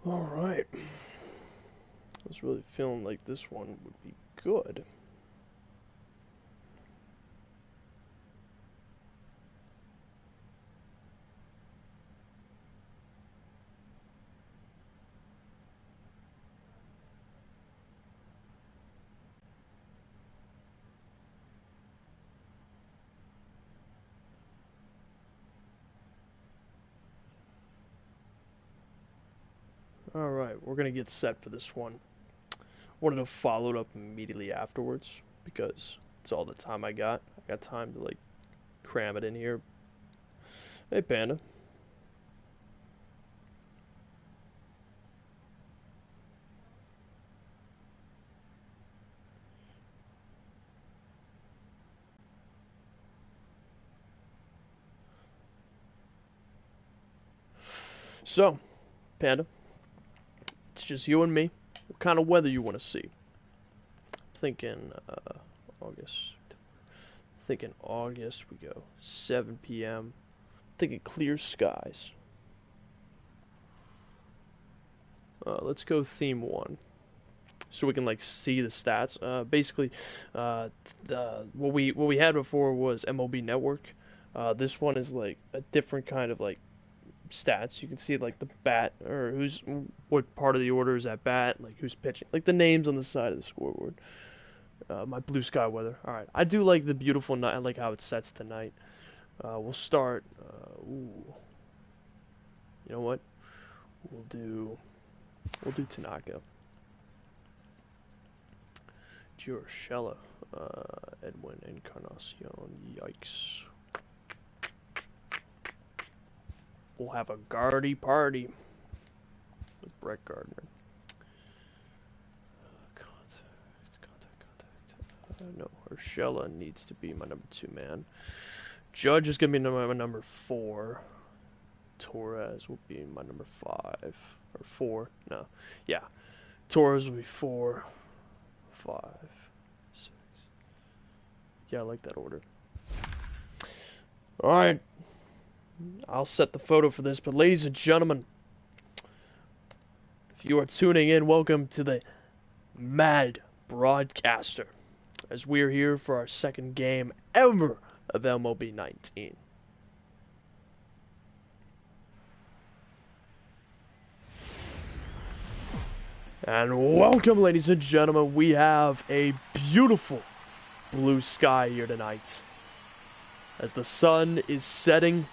All right. I was really feeling like this one would be good. All right, we're gonna get set for this one. Wanted to follow it up immediately afterwards because it's all the time I got. I got time to like cram it in here. Hey, Panda. So, Panda, it's just you and me. What kind of weather you want to see? Thinking August. Thinking August. We go 7 p.m. Thinking clear skies. Let's go theme one, so we can like see the stats. Basically, what we had before was MLB Network. This one is like a different kind of like stats. You can see like the bat or who's what part of the order is at bat, like who's pitching, like the names on the side of the scoreboard. My blue sky weather. All right, I do like the beautiful night. I like how it sets tonight. We'll start. Ooh, you know what? We'll do. We'll do Tanaka. Giorgella. Edwin Encarnacion. Yikes. We'll have a Gardy party with Brett Gardner. Contact. No, Urshela needs to be my number 2 man. Judge is gonna be my number 4. Torres will be my number 5 or 4. No, yeah, Torres will be 4, 5, 6. Yeah, I like that order. All right. I'll set the photo for this, but ladies and gentlemen, if you are tuning in, welcome to the Mad Broadcaster, as we are here for our second game ever of MLB 19. And welcome, ladies and gentlemen, we have a beautiful blue sky here tonight. As the sun is setting,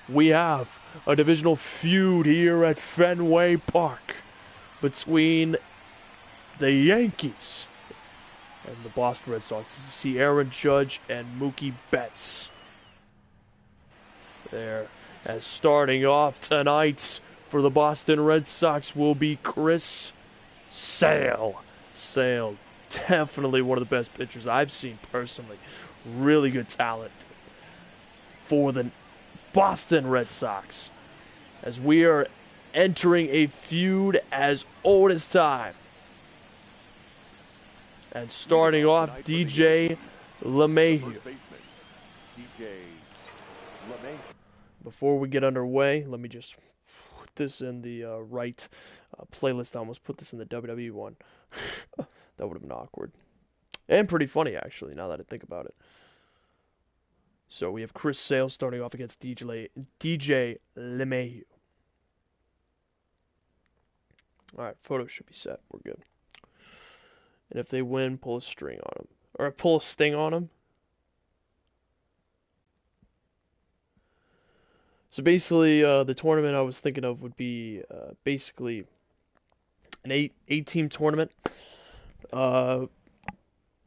we have a divisional feud here at Fenway Park between the Yankees and the Boston Red Sox. As you see Aaron Judge and Mookie Betts there. As starting off tonight for the Boston Red Sox will be Chris Sale. Sale, definitely one of the best pitchers I've seen personally. Really good talent for the Boston Red Sox, as we are entering a feud as old as time. And starting off, DJ LeMahieu. Before we get underway, let me just put this in the right playlist. I almost put this in the WWE one. That would have been awkward. And pretty funny, actually, now that I think about it. So we have Chris Sale starting off against DJ LeMahieu. All right, photo should be set. We're good. And if they win, pull a string on them. Or pull a sting on them. So basically, the tournament I was thinking of would be basically an 8-team tournament.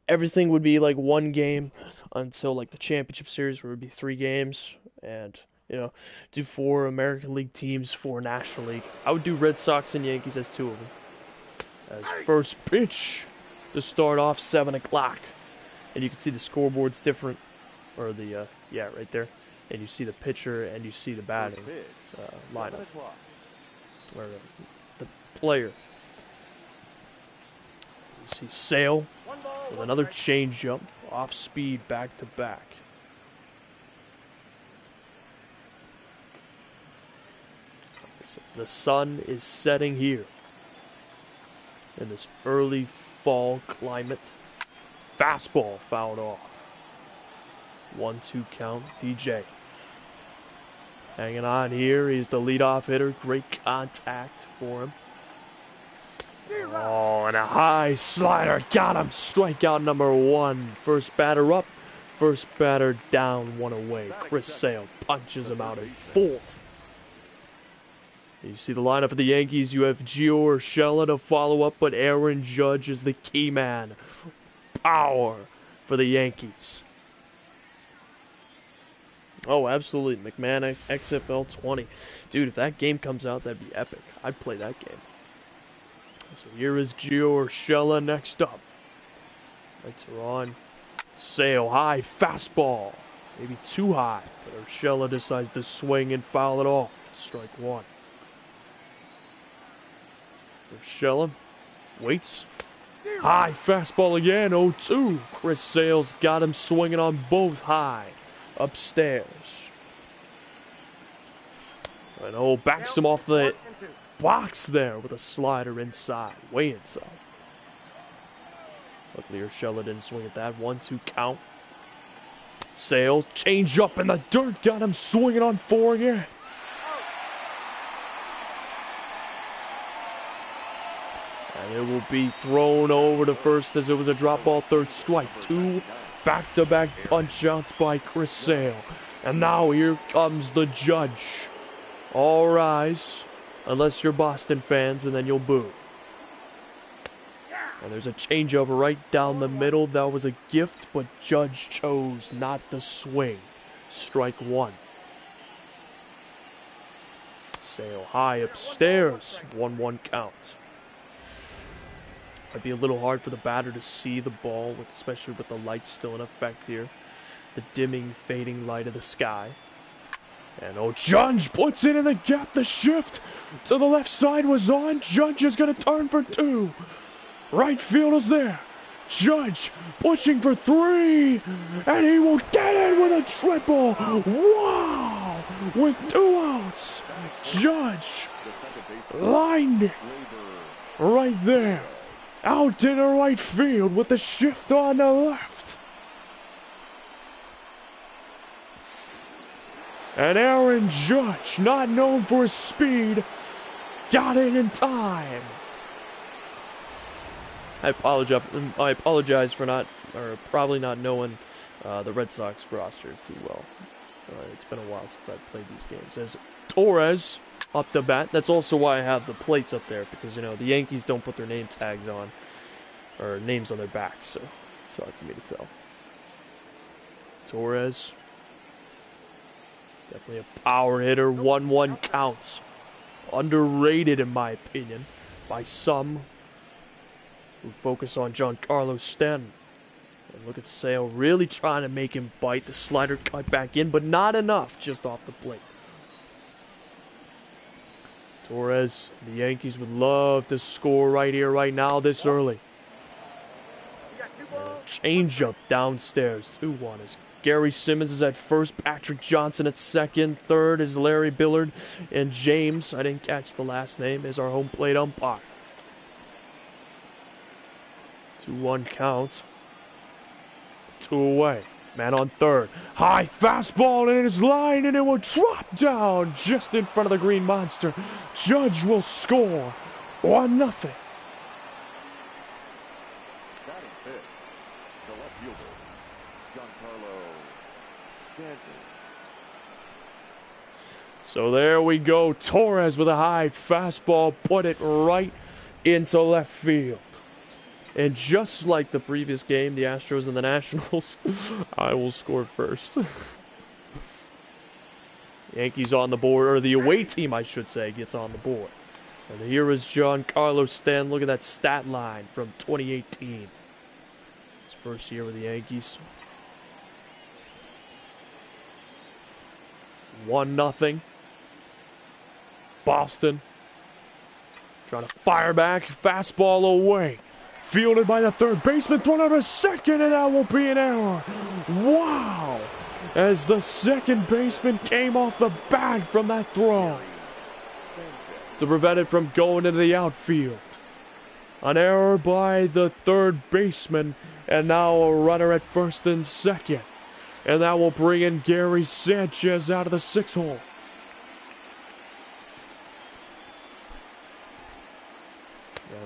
Everything would be like one game until like the championship series, where it would be 3 games, and do 4 American League teams, 4 National League. I would do Red Sox and Yankees as 2 of them. As first pitch to start off 7 o'clock, and you can see the scoreboard's different, or the right there, and you see the pitcher and you see the batting lineup, or the player. You see Sale with another changeup, off speed, back to back. The sun is setting here in this early fall climate. Fastball fouled off. 1-2 count. DJ hanging on here. He's the leadoff hitter. Great contact for him. Oh, and a high slider. Got him. Strikeout number 1. First batter up. First batter down, 1 away. Chris Sale punches him out at 4. You see the lineup for the Yankees. You have Gio Urshela to follow up, but Aaron Judge is the key man. Power for the Yankees. Oh, absolutely. McMahon XFL 20. Dude, if that game comes out, that'd be epic. I'd play that game. So here is Gio Urshela next up. Lights are on. Sale, high fastball. Maybe too high, but Urshela decides to swing and foul it off. Strike 1. Urshela waits. High fastball again, 0-2. Chris Sale's got him swinging on both high. Upstairs. And backs him off the box there with a slider inside. Way inside. Luckily, Urshela didn't swing at that. 1-2 count. Sale, change up in the dirt. Got him swinging on 4 again. And it will be thrown over to first as it was a drop ball. 3rd strike. 2 back-to-back punch outs by Chris Sale. And now here comes the judge. All rise. Unless you're Boston fans, and then you'll boo. And there's a changeup right down the middle. That was a gift, but Judge chose not to swing. Strike 1. Sale high upstairs. 1-1 count. Might be a little hard for the batter to see the ball, especially with the lights still in effect here. The dimming, fading light of the sky. And Judge puts it in the gap. The shift to the left side was on. Judge is going to turn for 2. Right field is there. Judge pushing for 3. And he will get it with a triple. Wow! With 2 outs. Judge lined it right there. Out in the right field with the shift on the left. And Aaron Judge, not known for his speed, got it in time. I apologize for probably not knowing the Red Sox roster too well. It's been a while since I've played these games. As Torres up the bat, that's also why I have the plates up there, because, the Yankees don't put their name tags on, or names on their backs, so it's hard for me to tell. Torres. Definitely a power hitter. 1-1 counts. Underrated, in my opinion, by some who focus on Giancarlo Stanton. And look at Sale really trying to make him bite. The slider cut back in, but not enough just off the plate. Torres, the Yankees would love to score right here, right now, this early. Changeup downstairs. 2-1 as Gary Simmons is at first, Patrick Johnson at second, third is Larry Billard, and James, I didn't catch the last name, is our home plate umpire. 2-1 count. 2 away. Man on third. High fastball, and it is lined, and it will drop down just in front of the Green Monster. Judge will score 1-0. So there we go. Torres with a high fastball put it right into left field. And just like the previous game, the Astros and the Nationals, I will score first. Yankees on the board, or the away team, I should say, gets on the board. And here is Giancarlo Stanton. Look at that stat line from 2018. His first year with the Yankees. 1-0. Boston trying to fire back, fastball away, fielded by the third baseman, thrown out to second, and that will be an error. Wow! As the second baseman came off the bag from that throw. to prevent it from going into the outfield. An error by the third baseman, and now a runner at first and second. And that will bring in Gary Sanchez out of the 6 hole.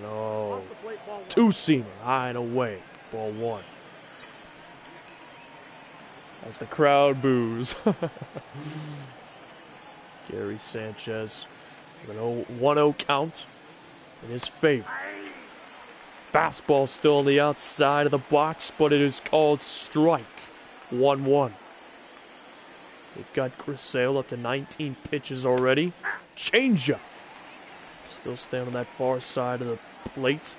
And two-seamer, high and away, ball 1. As the crowd boos. Gary Sanchez with an 1-0 count in his favor. Fastball still on the outside of the box, but it is called strike. 1-1. We've got Chris Sale up to 19 pitches already. Changeup. Still staying on that far side of the plate.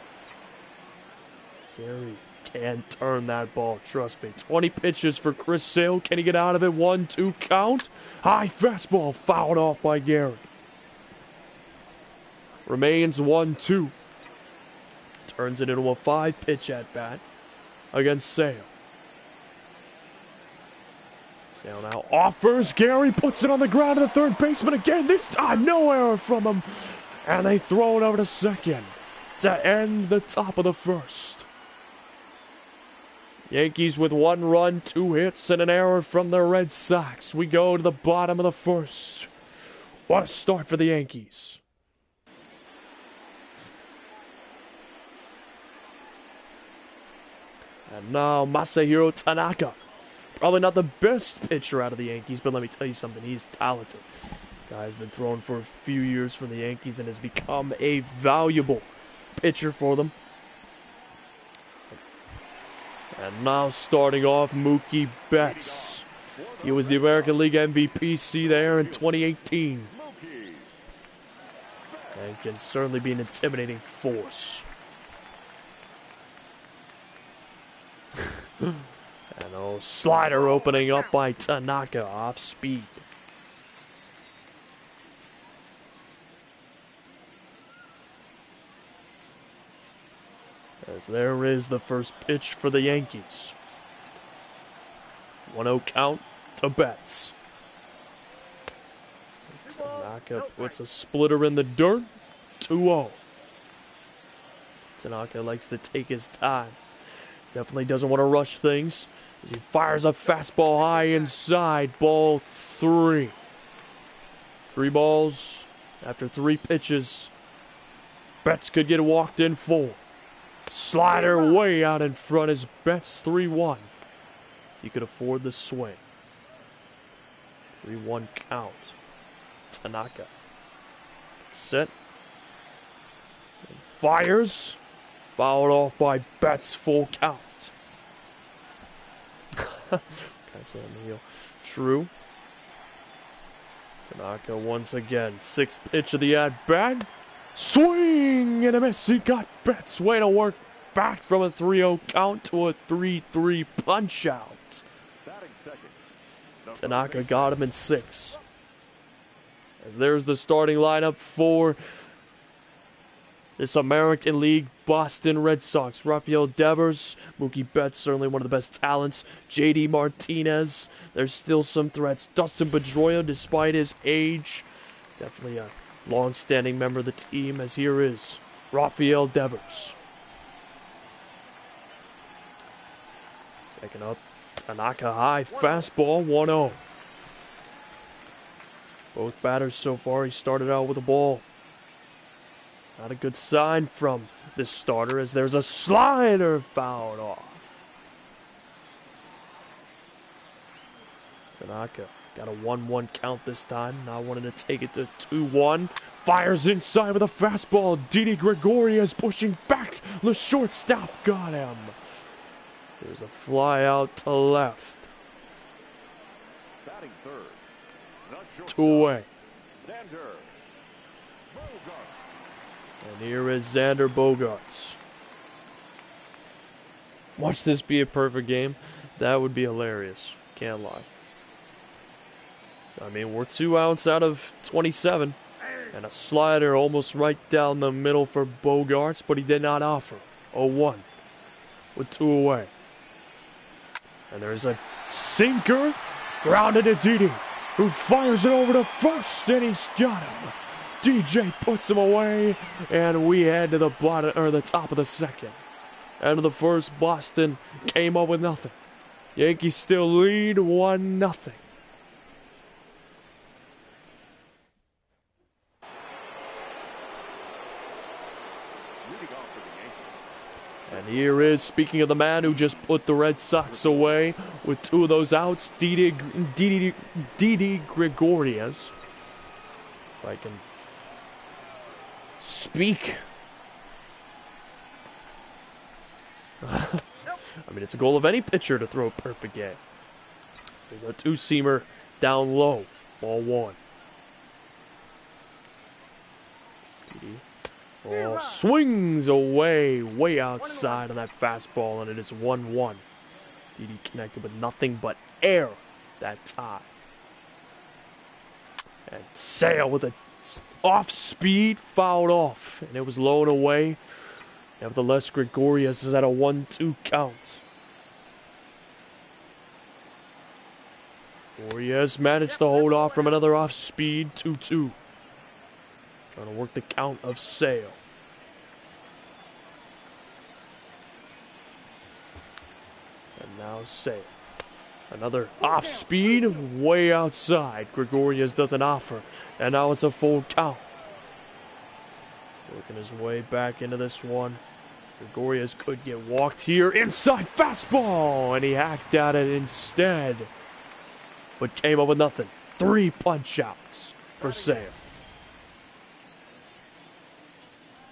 Gary can turn that ball, trust me. 20 pitches for Chris Sale. Can he get out of it? 1-2 count. High fastball fouled off by Gary. Remains 1-2. Turns it into a 5-pitch at bat against Sale. Sale now offers. Gary puts it on the ground to the third baseman again. This time, no error from him. And they throw it over to second to end the top of the first. Yankees with 1 run, 2 hits, and an error from the Red Sox. We go to the bottom of the first. What a start for the Yankees. And now Masahiro Tanaka. Probably not the best pitcher out of the Yankees, but let me tell you something, he's talented. This guy has been throwing for a few years for the Yankees and has become a valuable pitcher for them. And now starting off, Mookie Betts. He was the American League MVP, see there, in 2018. And can certainly be an intimidating force. And slider opening up by Tanaka off speed. As there is the first pitch for the Yankees. 1-0 count to Betts. Tanaka puts a splitter in the dirt. 2-0. Tanaka likes to take his time. Definitely doesn't want to rush things. As he fires a fastball high inside. Ball 3. 3 balls after 3 pitches. Betts could get walked in 4. Slider way out in front is Betts. 3-1. So he could afford the swing. 3-1 count. Tanaka. Set. And fires. Fouled off by Betts. Full count. Kind of heel. True. Tanaka once again. 6th pitch of the at-bat. Swing and a miss. He got Betts. Way to work back from a 3-0 count to a 3-3 punch out. Tanaka got him in 6. As there's the starting lineup for this American League Boston Red Sox. Rafael Devers, Mookie Betts, certainly one of the best talents. JD Martinez, there's still some threats. Dustin Pedroia, despite his age, definitely a long-standing member of the team, as here is Rafael Devers. Second up, Tanaka high, fastball, 1-0. Both batters so far, he started out with a ball. Not a good sign from this starter, as there's a slider fouled off. Tanaka got a 1-1 count this time. Now wanting to take it to 2-1. Fires inside with a fastball. Didi Gregorius pushing back. The shortstop got him. There's a fly out to left. 2 away. And here is Xander Bogaerts. Watch this be a perfect game. That would be hilarious. Can't lie. I mean, we're 2 outs out of 27. And a slider almost right down the middle for Bogaerts, but he did not offer. 0-1 with 2 away. And there's a sinker grounded to Didi, who fires it over to first, and he's got him. DJ puts him away, and we head to the bottom or the top of the second. End of the first, Boston came up with nothing. Yankees still lead 1-0. And here is, speaking of the man who just put the Red Sox away with 2 of those outs, Didi Gregorius. If I can speak. I mean, it's a goal of any pitcher to throw a perfect game. So they go 2-seamer down low, ball 1. Didi. Oh, swings away, way outside on that fastball, and it is 1-1. Didi connected with nothing but air that time. And Sale with a off-speed fouled off, and it was low and away. Nevertheless, Gregorius is at a 1-2 count. Gregorius managed to hold off from another off-speed 2-2. Trying to work the count of Sale. And now Sale. Another off speed, way outside. Gregorius doesn't offer. And now it's a full count. Working his way back into this one. Gregorius could get walked here. Inside fastball! And he hacked at it instead. But came up with nothing. 3 punch outs for Sale.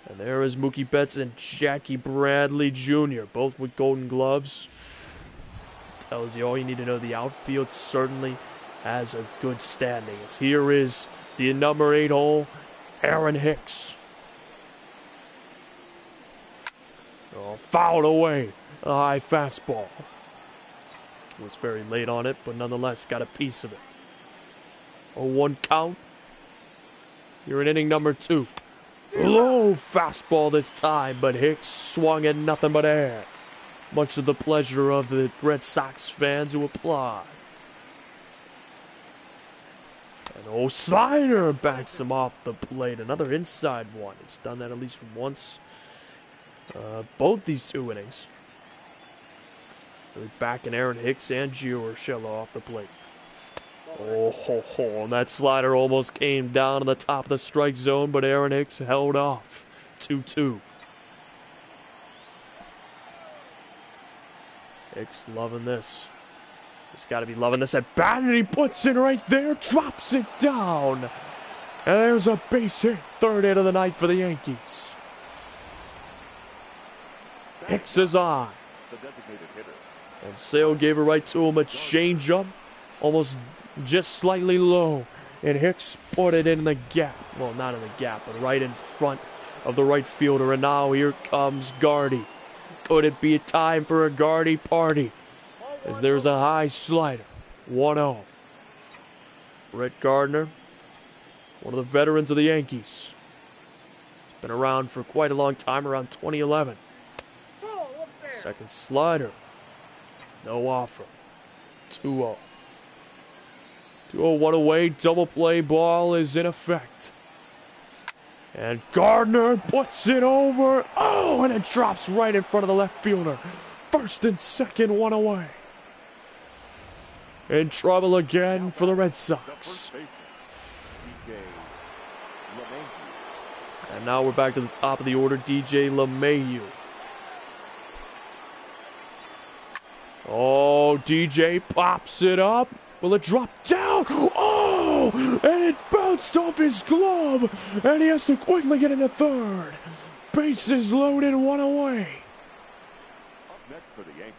And there is Mookie Betts and Jackie Bradley Jr., both with golden gloves. Tells you all you need to know. The outfield certainly has a good standing. As here is the number 8 hole, Aaron Hicks. Oh, fouled away. A high fastball. Was very late on it, but nonetheless got a piece of it. A 1 count. You're in inning number 2. Low fastball this time, but Hicks swung at nothing but air. Much to the pleasure of the Red Sox fans who applaud. And old slider backs him off the plate. Another inside one. He's done that at least once. Both these 2 innings. Really backing Aaron Hicks and Gio Urshela off the plate. Oh, and that slider almost came down on the top of the strike zone, but Aaron Hicks held off. 2-2. Hicks loving this. He's got to be loving this at bat, and he puts it right there, drops it down. And there's a base hit, 3rd hit of the night for the Yankees. Hicks is on. And Sale gave it right to him, a changeup, almost just slightly low, and Hicks put it in the gap. Well, not in the gap, but right in front of the right fielder. And now here comes Gardy. Could it be a time for a Gardy party? As there's a high slider. 1-0. Brett Gardner, one of the veterans of the Yankees. He's been around for quite a long time, around 2011. Second slider. No offer. 2-0. 2-0, 1 away. Double play ball is in effect. And Gardner puts it over. Oh, and it drops right in front of the left fielder. First and second, 1 away. In trouble again for the Red Sox. And now we're back to the top of the order, DJ LeMahieu. Oh, DJ pops it up. Will it drop down? Oh, and it bounced off his glove. And he has to quickly get into 3rd. Bases loaded, 1 away.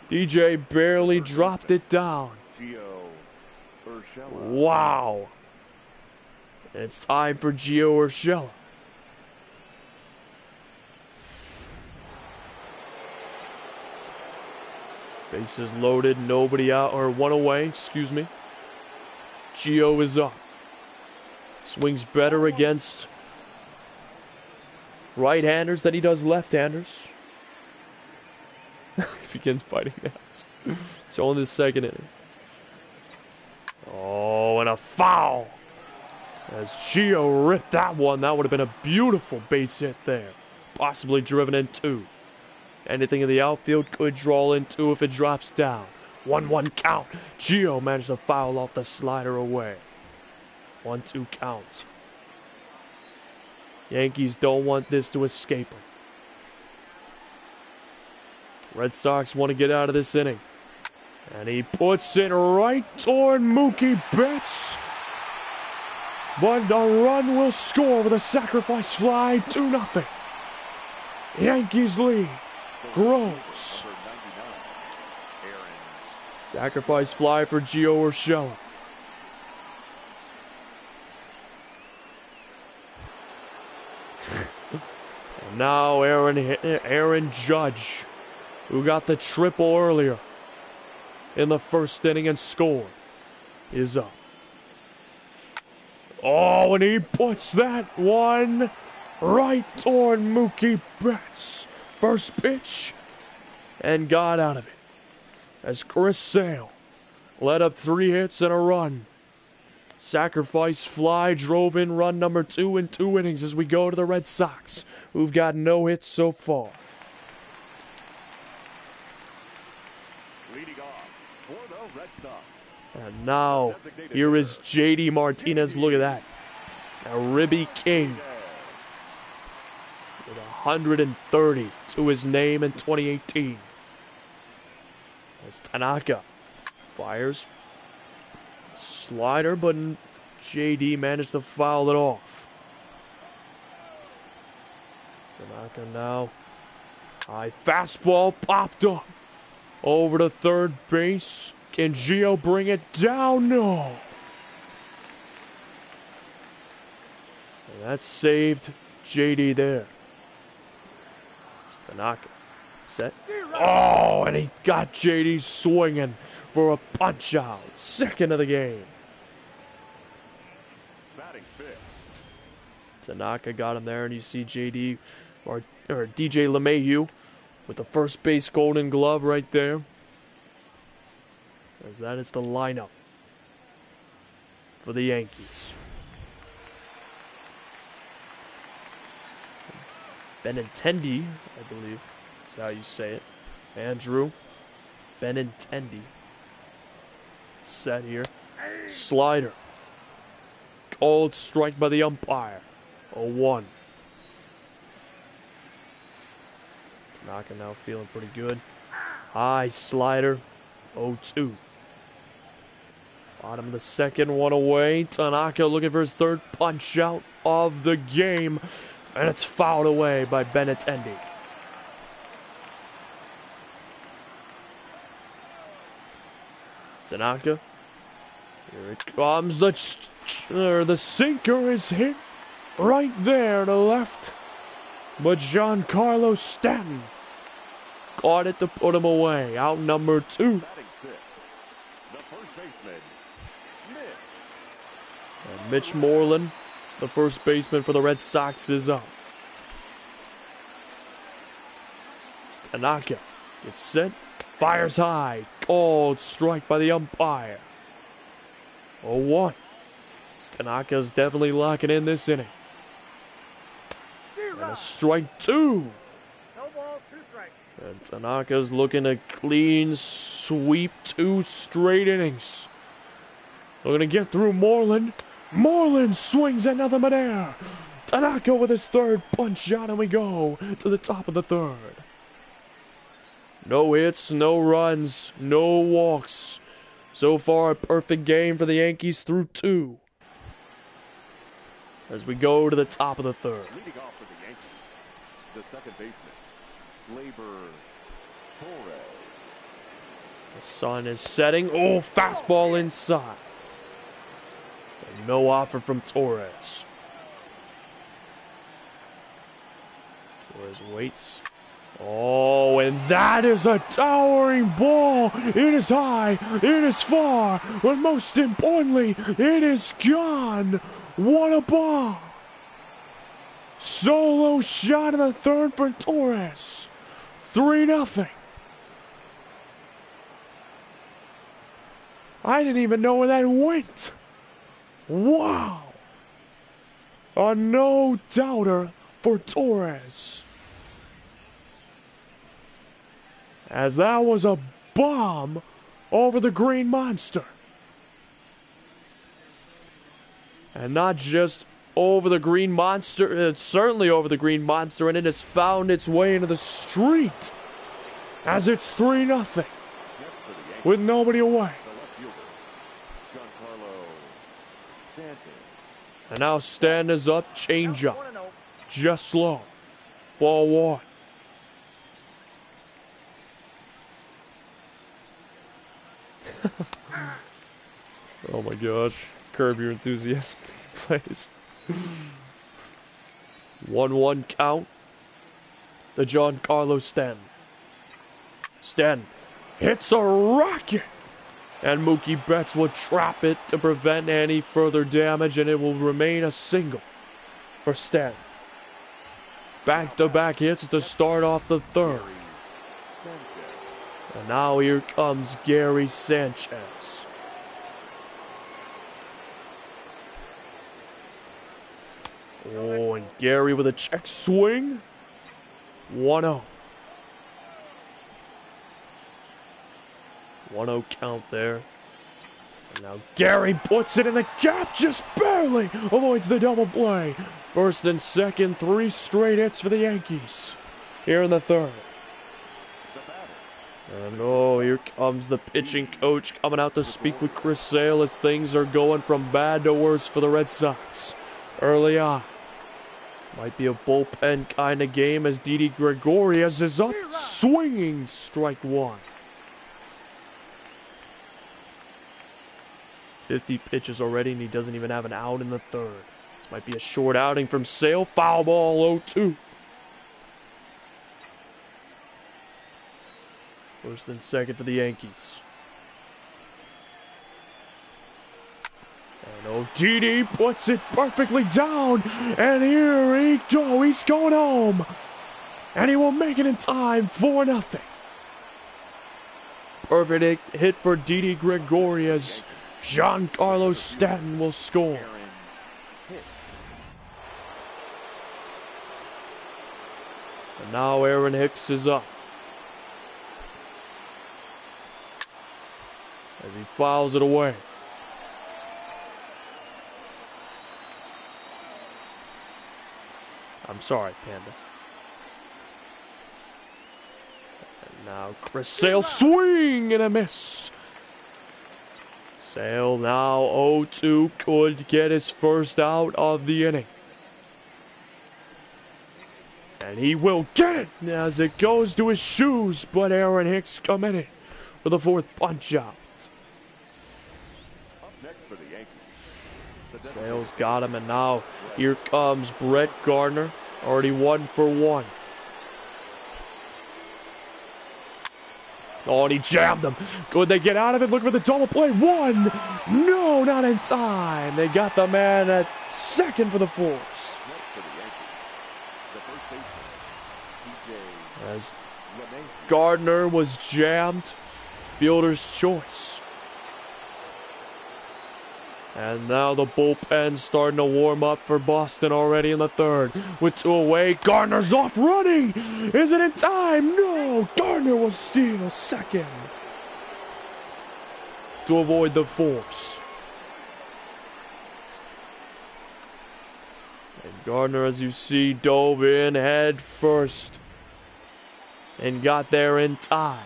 DJ barely dropped it down. Wow. And it's time for Gio Urshela. Bases loaded, nobody out, or 1 away, excuse me. Gio is up. Swings better against right-handers than he does left-handers. He begins biting that. It's only the 2nd inning. Oh, and a foul. As Gio ripped that one, that would have been a beautiful base hit there. Possibly driven in 2. Anything in the outfield could draw in 2 if it drops down. 1-1 count. Gio managed to foul off the slider away. 1-2 count. Yankees don't want this to escape them. Red Sox want to get out of this inning. And he puts it right toward Mookie Betts. But the run will score with a sacrifice fly, 2-0. Yankees lead grows. Sacrifice fly for Gio Urshela. And now Aaron Judge, who got the triple earlier in the first inning and scored, is up. Oh, and he puts that one right toward Mookie Betts. First pitch, and got out of it. As Chris Sale led up 3 hits and a run. Sacrifice fly drove in run number 2 in 2 innings as we go to the Red Sox, who've got no hits so far. Leading off for the Red Sox. And now, here is JD Martinez. Look at that. A Ribby King with 130 to his name in 2018. As Tanaka fires. Slider, but JD managed to foul it off. Tanaka now. High fastball popped up. Over to third base. Can Gio bring it down? No. And that saved JD there. Tanaka set. Oh, and he got JD swinging for a punch out. Second of the game. Batting fifth. Tanaka got him there, and you see JD or DJ LeMahieu with the first base Golden Glove right there. As that is the lineup for the Yankees. Benintendi, I believe is how you say it. Andrew Benintendi. Set here. Slider. Called strike by the umpire. 0-1. Tanaka now feeling pretty good. High slider. 0-2. Bottom of the second, one away. Tanaka looking for his third punch out of the game. And it's fouled away by Benintendi. Tanaka. Here it comes. The sinker is hit right there to left. But Giancarlo Stanton caught it to put him away. Out number 2. The first baseman, And Mitch Moreland, the first baseman for the Red Sox, is up. Tanaka gets set, fires high, called strike by the umpire. 0-1. Tanaka's definitely locking in this inning. And a strike 2. No ball, 2 strikes. And Tanaka's looking to clean sweep 2 straight innings. Looking to get through Moreland. Moreland swings another midair. Tanaka with his third punch out, and we go to the top of the third. No hits, no runs, no walks. So far, a perfect game for the Yankees through 2. As we go to the top of the third. leading off for the Yankees. The second baseman, Labor Torres. The sun is setting. Oh, fastball inside. And no offer from Torres. Torres waits. Oh, and that is a towering ball. It is high, it is far, but most importantly, it is gone. What a ball. Solo shot in the third for Torres. 3-0. I didn't even know where that went. Wow. A no-doubter for Torres. As that was a bomb over the Green Monster. And not just over the Green Monster, it's certainly over the Green Monster, and it has found its way into the street. As it's 3-0. With nobody away. And now Stanton is up, changeup. Just slow. Ball 1. Oh my gosh. Curb your enthusiasm, please. 1-1 count. The Giancarlo Stanton. Stanton hits a rocket. And Mookie Betts will trap it to prevent any further damage, and it will remain a single for Stanton. Back-to-back hits to start off the third. And now here comes Gary Sanchez. Oh, and Gary with a check swing. 1-0. 1-0 count there. And now Gary puts it in the gap, just barely avoids the double play. First and second, 3 straight hits for the Yankees here in the third. And oh, here comes the pitching coach coming out to speak with Chris Sale as things are going from bad to worse for the Red Sox early on. Might be a bullpen kind of game as Didi Gregorius is up, swinging strike 1. 50 pitches already, and he doesn't even have an out in the third. This might be a short outing from Sale. Foul ball 0-2. First and second for the Yankees. And Didi puts it perfectly down. And here he goes. He's going home. And he will make it in time. 4-0. Perfect hit for Didi Gregorius. Giancarlo Stanton will score. And now Aaron Hicks is up. As he fouls it away. I'm sorry, Panda. And now Chris Sale, swing and a miss. Sale now 0-2, could get his first out of the inning. And he will get it as it goes to his shoes, but Aaron Hicks committed for the 4th punch out. Sale's got him, and now here comes Brett Gardner, already 1 for 1. Oh, and he jammed him. Could they get out of it? Look for the double play. 1. No, not in time. They got the man at second for the Force. As Gardner was jammed, fielder's choice. And now the bullpen's starting to warm up for Boston already in the third. With 2 away, Gardner's off running. Is it in time? No, Gardner will steal second to avoid the force. And Gardner, as you see, dove in head first and got there in time.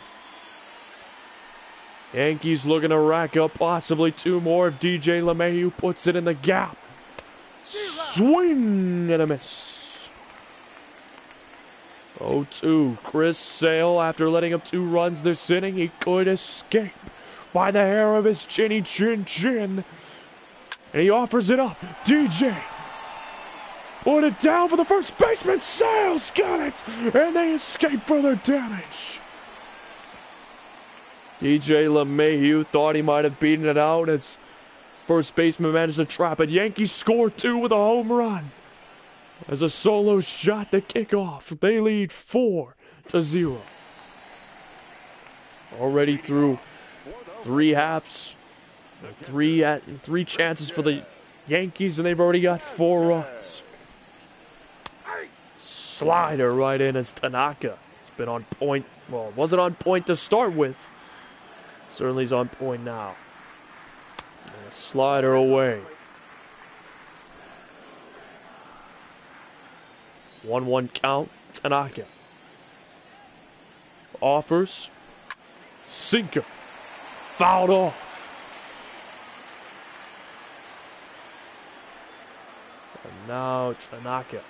Yankees looking to rack up possibly 2 more if DJ LeMahieu puts it in the gap. Swing and a miss. 0-2. Chris Sale, after letting up 2 runs this inning, he could escape by the hair of his chinny chin. And he offers it up. DJ. Put it down for the first baseman. Sale's got it. And they escape further damage. DJ LeMahieu thought he might have beaten it out as first baseman managed to trap it. Yankees score 2 with a home run. As a solo shot to kick off. They lead 4-0. Already through 3 halves. 3 chances for the Yankees, and they've already got 4 runs. Slider right in as Tanaka. It's been on point. Well, it wasn't on point to start with. Certainly is on point now. And a slider away. 1-1 count. Tanaka. Offers. Sinker. Fouled off. And now Tanaka.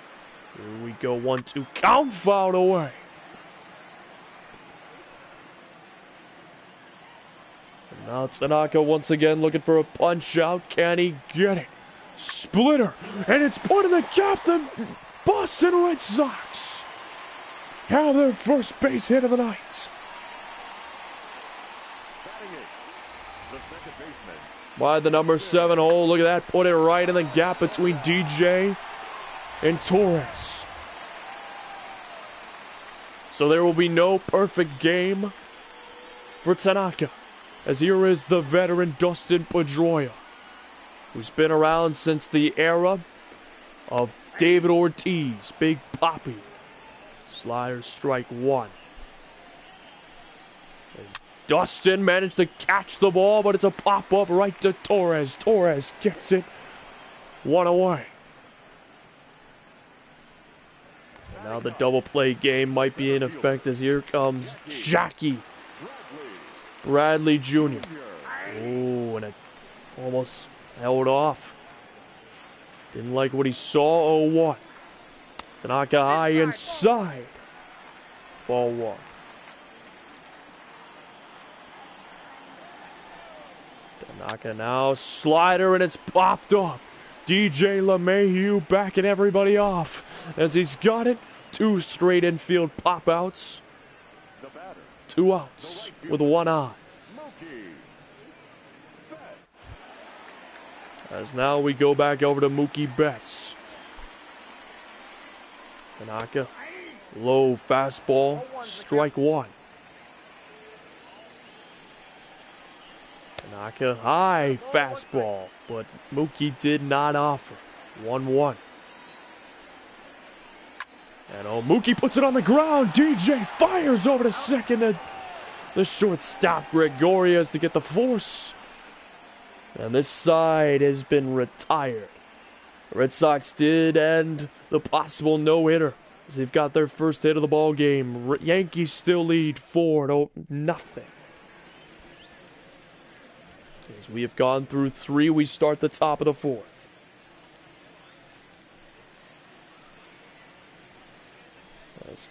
Here we go. 1-2 count. Fouled away. And now Tanaka once again looking for a punch out. Can he get it? Splitter. And it's put in the gap. The Boston Red Sox have their first base hit of the night. By the number 7 hole. Look at that. Put it right in the gap between DJ and Torres. So there will be no perfect game for Tanaka, as here is the veteran Dustin Pedroia, who's been around since the era of David Ortiz, Big Papi. Slider strike 1. And Dustin managed to catch the ball, but it's a pop-up right to Torres. Torres gets it. 1 away. And now the double play game might be in effect, as here comes Jackie Bradley Jr. Oh, and it almost held off. Didn't like what he saw. 0-1. Tanaka high inside. Ball 1. Tanaka now slider, and it's popped up. DJ LeMahieu backing everybody off as he's got it. 2 straight infield pop outs. 2 outs with 1 on. As now we go back over to Mookie Betts. Tanaka, low fastball, strike 1. Tanaka, high fastball, but Mookie did not offer. 1-1. And Mookie puts it on the ground. DJ fires over to second. The shortstop, Gregorius, to get the force. And this side has been retired. The Red Sox did end the possible no-hitter, as they've got their first hit of the ball game. Yankees still lead 4-0. As we have gone through 3, we start the top of the 4th. As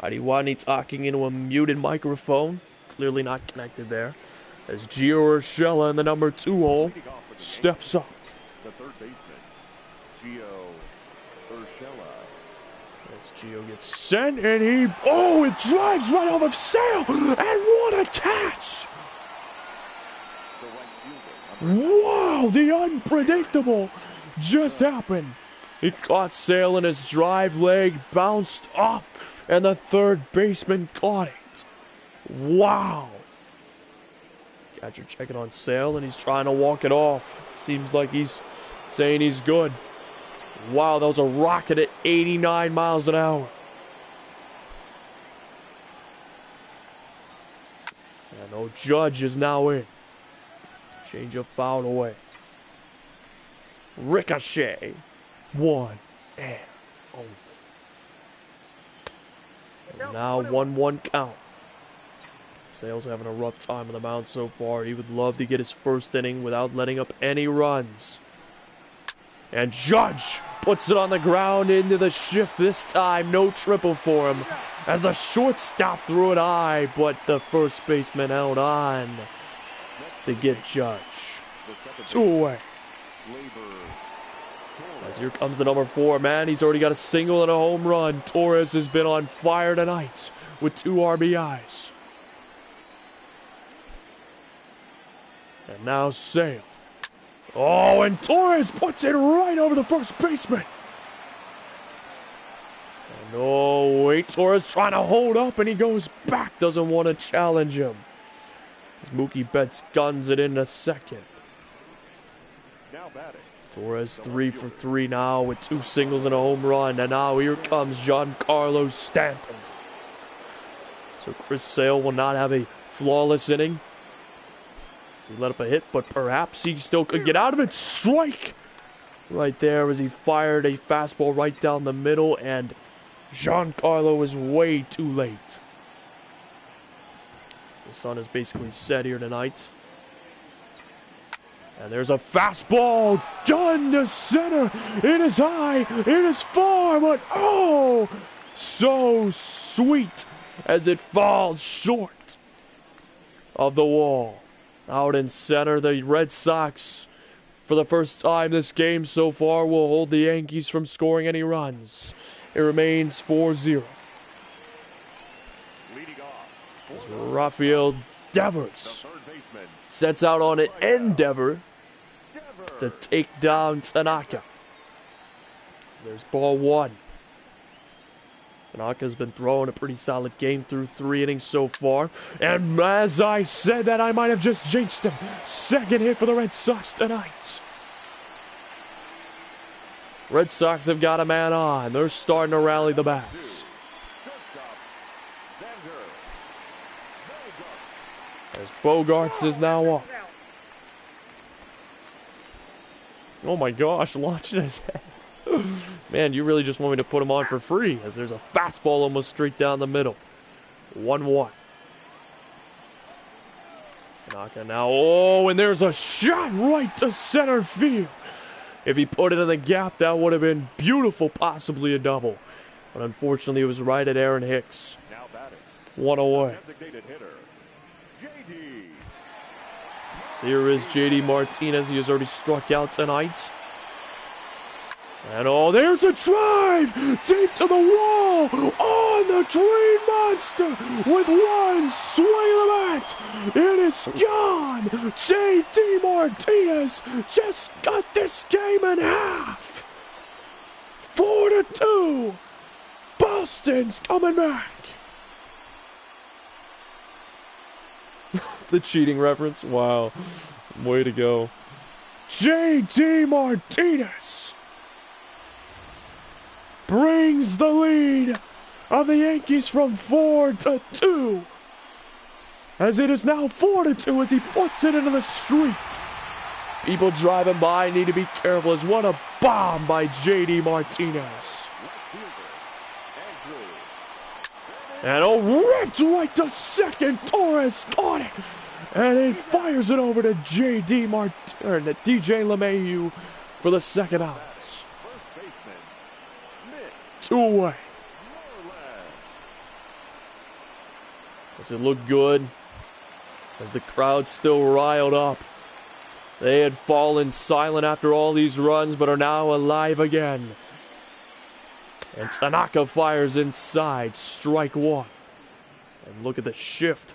Adiwani talking into a muted microphone. Clearly not connected there. As Gio Urshela in the number 2 hole steps up. The third baseman, Gio Urshela. As Gio gets sent, and it drives right off of Sale, and what a catch! Wow, the unpredictable just happened. It caught Sale in his drive leg, bounced up, and the third baseman caught it. Wow. Catcher checking on Sale, and he's trying to walk it off. It seems like he's saying he's good. Wow, that was a rocket at 89 miles an hour. And no Judge is now in. Change of foul away. Ricochet. 1 and 0. And now 1-1 count. Sale's having a rough time on the mound so far. He would love to get his first inning without letting up any runs. And Judge puts it on the ground into the shift this time. No triple for him, as the shortstop threw it high, but the first baseman held on to get Judge. 2 away. As here comes the number 4 man. He's already got a single and a home run. Torres has been on fire tonight with 2 RBIs. And now Sale. Oh, and Torres puts it right over the first baseman. And oh, wait, Torres trying to hold up, and he goes back. Doesn't want to challenge him. As Mookie Betts guns it in a second. Now batting, Torres 3 for 3 now with 2 singles and a home run. And now here comes Giancarlo Stanton. So Chris Sale will not have a flawless inning. So he let up a hit, but perhaps he still could get out of it. Strike! Right there as he fired a fastball right down the middle, and Giancarlo is way too late. The sun is basically set here tonight. And there's a fastball done to center. It is high, it is far, but oh, so sweet as it falls short of the wall. Out in center, the Red Sox, for the first time this game so far, will hold the Yankees from scoring any runs. It remains 4-0. As Rafael Devers sets out on an endeavor to take down Tanaka. So there's ball 1. Tanaka's been throwing a pretty solid game through 3 innings so far. And as I said that, I might have just jinxed him. Second hit for the Red Sox tonight. Red Sox have got a man on. They're starting to rally the bats. As Bogarts is now up. Oh my gosh, launching his head. Man, you really just want me to put him on for free, as there's a fastball almost straight down the middle. 1-1. Tanaka now. Oh, and there's a shot right to center field. If he put it in the gap, that would have been beautiful, possibly a double. But unfortunately, it was right at Aaron Hicks. 1 away. So here is J.D. Martinez. He has already struck out tonight. And oh, there's a drive deep to the wall on the Green Monster with one swing of the bat. It is gone. J.D. Martinez just got this game in half. 4-2. Boston's coming back. The cheating reference. Wow. Way to go. J.D. Martinez brings the lead of the Yankees from 4-2. As it is now 4-2 as he puts it into the street. People driving by need to be careful, as what a bomb by J.D. Martinez. And ripped right to second. Torres caught it. And he fires it over to DJ LeMahieu for the second out. 2 away. Does it look good? As the crowd still riled up. They had fallen silent after all these runs, but are now alive again. And Tanaka fires inside, strike 1. And look at the shift.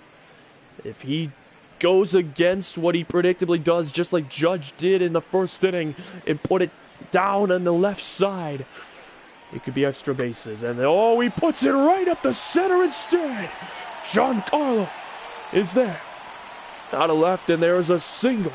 If he goes against what he predictably does, just like Judge did in the first inning, and put it down on the left side, it could be extra bases. And oh, he puts it right up the center instead. Giancarlo is there. Out of left, and there's a single.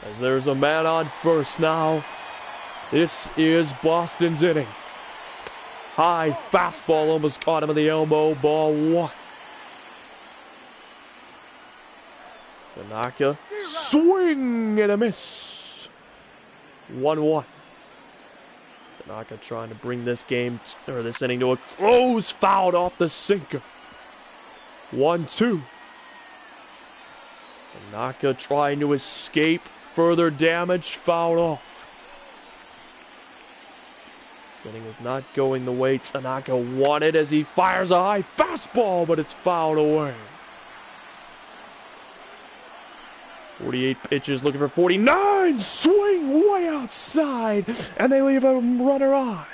As there's a man on first now. This is Boston's inning. High fastball almost caught him in the elbow. Ball 1. Tanaka. Swing and a miss. 1-1. Tanaka trying to bring this game, or this inning, to a close. Fouled off the sinker. 1-2. Tanaka trying to escape further damage. Fouled off. This inning is not going the way Tanaka wanted as he fires a high fastball, but it's fouled away. 48 pitches, looking for 49. Swing way outside, and they leave a runner on.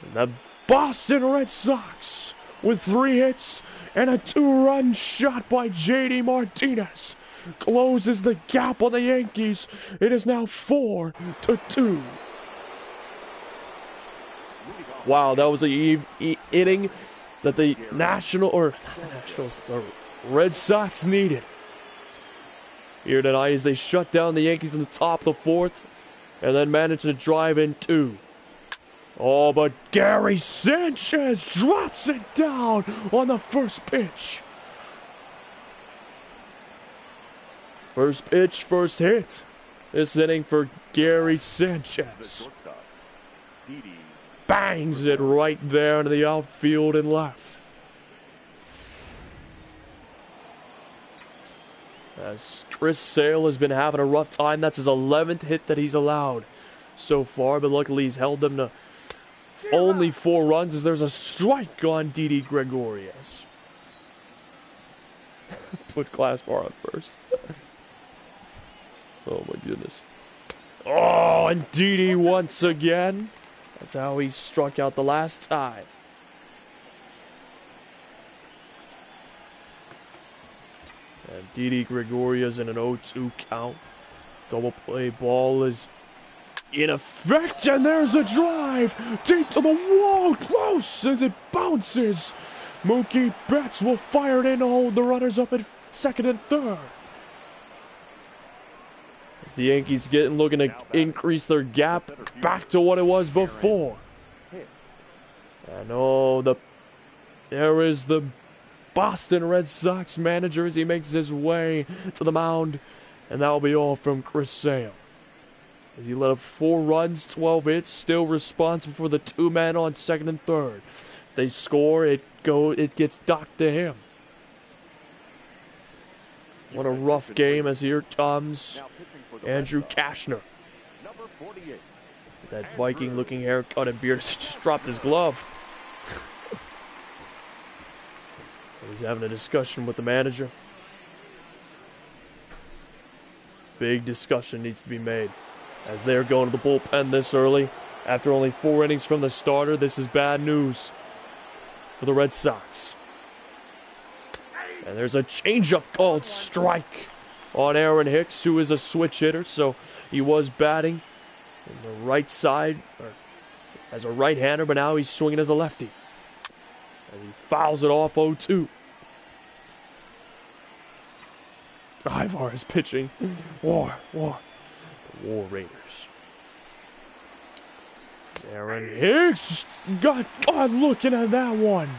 And the Boston Red Sox, with 3 hits and a 2-run shot by J.D. Martinez, closes the gap on the Yankees. It is now 4-2. Wow, that was a inning that the the Red Sox needed here tonight as they shut down the Yankees in the top of the fourth and then managed to drive in 2. Oh, but Gary Sanchez drops it down on the first pitch. First pitch, first hit. This inning for Gary Sanchez. Bangs it right there into the outfield and left. As Chris Sale has been having a rough time. That's his 11th hit that he's allowed so far, but luckily he's held them to only 4 runs as there's a strike on Didi Gregorius. Put Glassbar on first. Oh my goodness. Oh, and Didi once again. That's how he struck out the last time. And Didi Gregorius in an 0-2 count. Double play ball is in effect, and there's a drive deep to the wall, close as it bounces. Mookie Betts will fire it in to hold the runners up at second and third. As the Yankees looking to increase their gap back to what it was before. And there is the Boston Red Sox manager as he makes his way to the mound. And that will be all from Chris Sale. As he let up 4 runs, 12 hits, still responsible for the 2 men on second and third. They score, it gets docked to him. What a rough game as here comes Andrew Kashner. With that Viking looking haircut and beard, just dropped his glove. He's having a discussion with the manager. Big discussion needs to be made as they're going to the bullpen this early. After only 4 innings from the starter, this is bad news for the Red Sox. And there's a changeup called strike on Aaron Hicks, who is a switch hitter, so he was batting on the right side as a right-hander, but now he's swinging as a lefty. And he fouls it off 0-2. Ivar is pitching. War. The War Raiders. Aaron Hicks got caught looking at that one.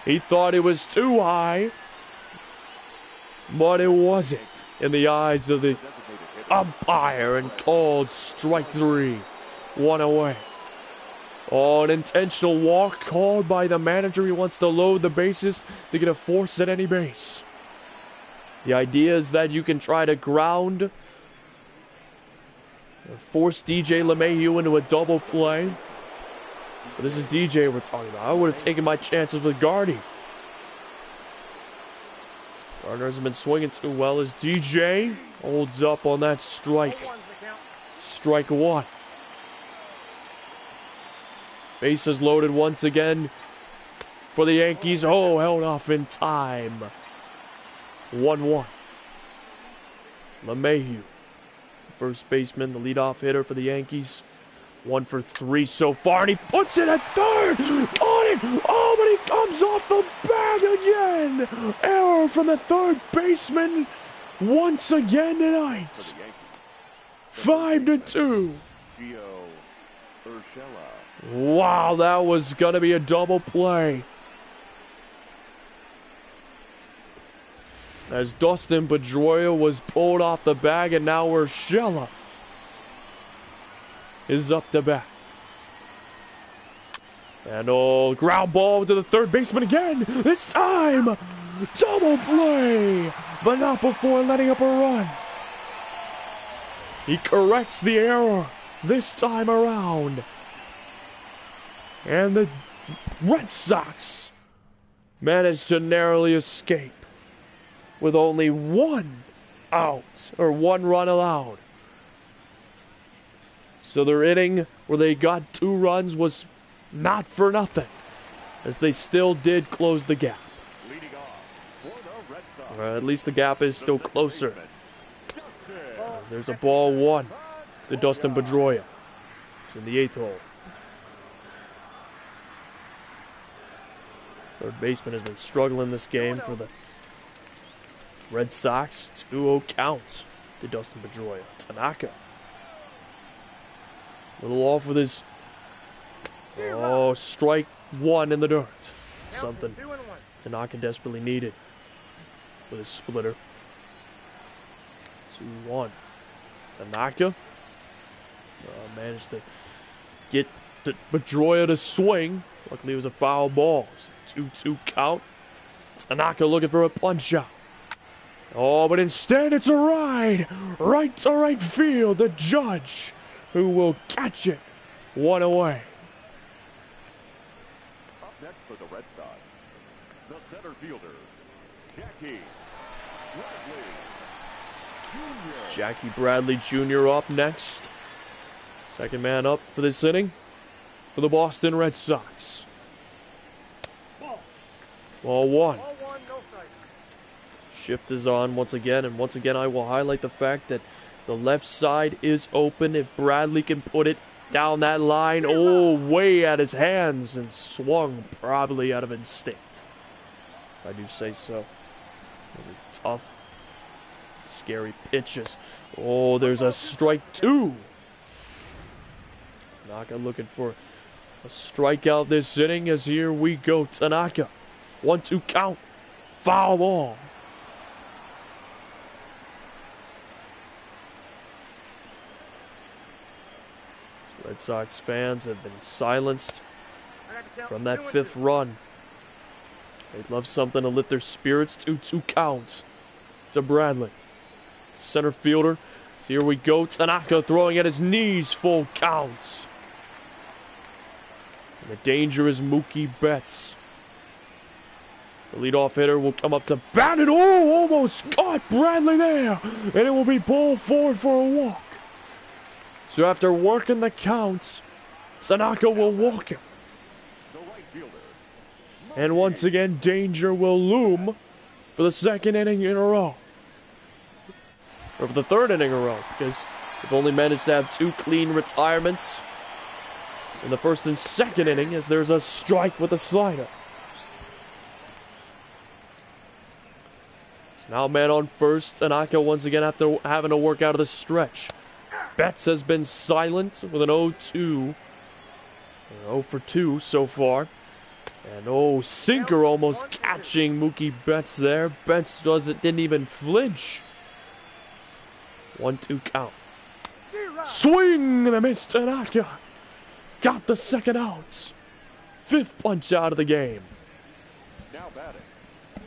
He thought it was too high, but it wasn't in the eyes of the umpire and called strike 3. 1 away. Oh, an intentional walk called by the manager. He wants to load the bases to get a force at any base. The idea is that you can try to ground, force DJ LeMahieu into a double play. But this is DJ we're talking about. I would have taken my chances with Gardy. Gardner hasn't been swinging too well as DJ holds up on that strike. Strike 1. Bases loaded once again for the Yankees. Oh, held off in time. 1-1. LeMahieu, first baseman, the leadoff hitter for the Yankees. 1 for 3 so far, and he puts it at third. Got it. Oh, but he comes off the bag again. Error from the third baseman once again tonight. 5-2. Wow, that was going to be a double play. As Dustin Pedroia was pulled off the bag, and now Urshela is up to bat. And ground ball to the third baseman again. This time, double play, but not before letting up a run. He corrects the error this time around. And the Red Sox managed to narrowly escape with only 1 out, or 1 run allowed. So their inning where they got 2 runs was not for nothing, as they still did close the gap. Or at least the gap is still closer As there's a ball one to Dustin Pedroia. He's in the 8th hole. Third baseman has been struggling this game for the Red Sox. 2-0 count to Dustin Pedroia. Tanaka. A little off with his... Oh, strike one in the dirt. Something Tanaka desperately needed with his splitter. 2-1. Tanaka managed to get Pedroia to swing. Luckily, it was a foul ball. 2-2 count. Tanaka looking for a punch out. Oh, but instead it's a ride. Right to right field. The Judge, who will catch it. One away. Up next for the Red Sox, the center fielder, Jackie Bradley Jr. Jackie Bradley Jr. up next. Second man up for this inning for the Boston Red Sox. Ball one. Ball one, no strike. Shift is on once again, and once again I will highlight the fact that the left side is open. If Bradley can put it down that line, oh, way at his hands, and swung probably out of instinct, if I do say so. It was a tough, scary pitches. Oh, there's a strike two. Tanaka looking for a strikeout this inning, as here we go. Tanaka, 1-2 count, foul ball. Red Sox fans have been silenced from that 5th run. They'd love something to lift their spirits. 2-2 count to Bradley. Center fielder. So here we go. Tanaka throwing at his knees. Full counts. And the danger is Mookie Betts. The leadoff hitter will come up to bat it. Oh, almost caught Bradley there. And it will be ball forward for a walk. So after working the counts, Tanaka will walk him. And once again, danger will loom for the 2nd inning in a row. Or for the 3rd inning in a row, because they've only managed to have 2 clean retirements in the 1st and 2nd inning, as there's a strike with a slider. So now man on first. Tanaka once again after having to work out of the stretch. Betts has been silent with an 0-2. 0 for 2 so far. And oh, sinker almost catching Mookie Betts there. Betts didn't even flinch. 1-2 count. Swing and a miss. Tanaka got the 2nd out. 5th punch out of the game. Now batting,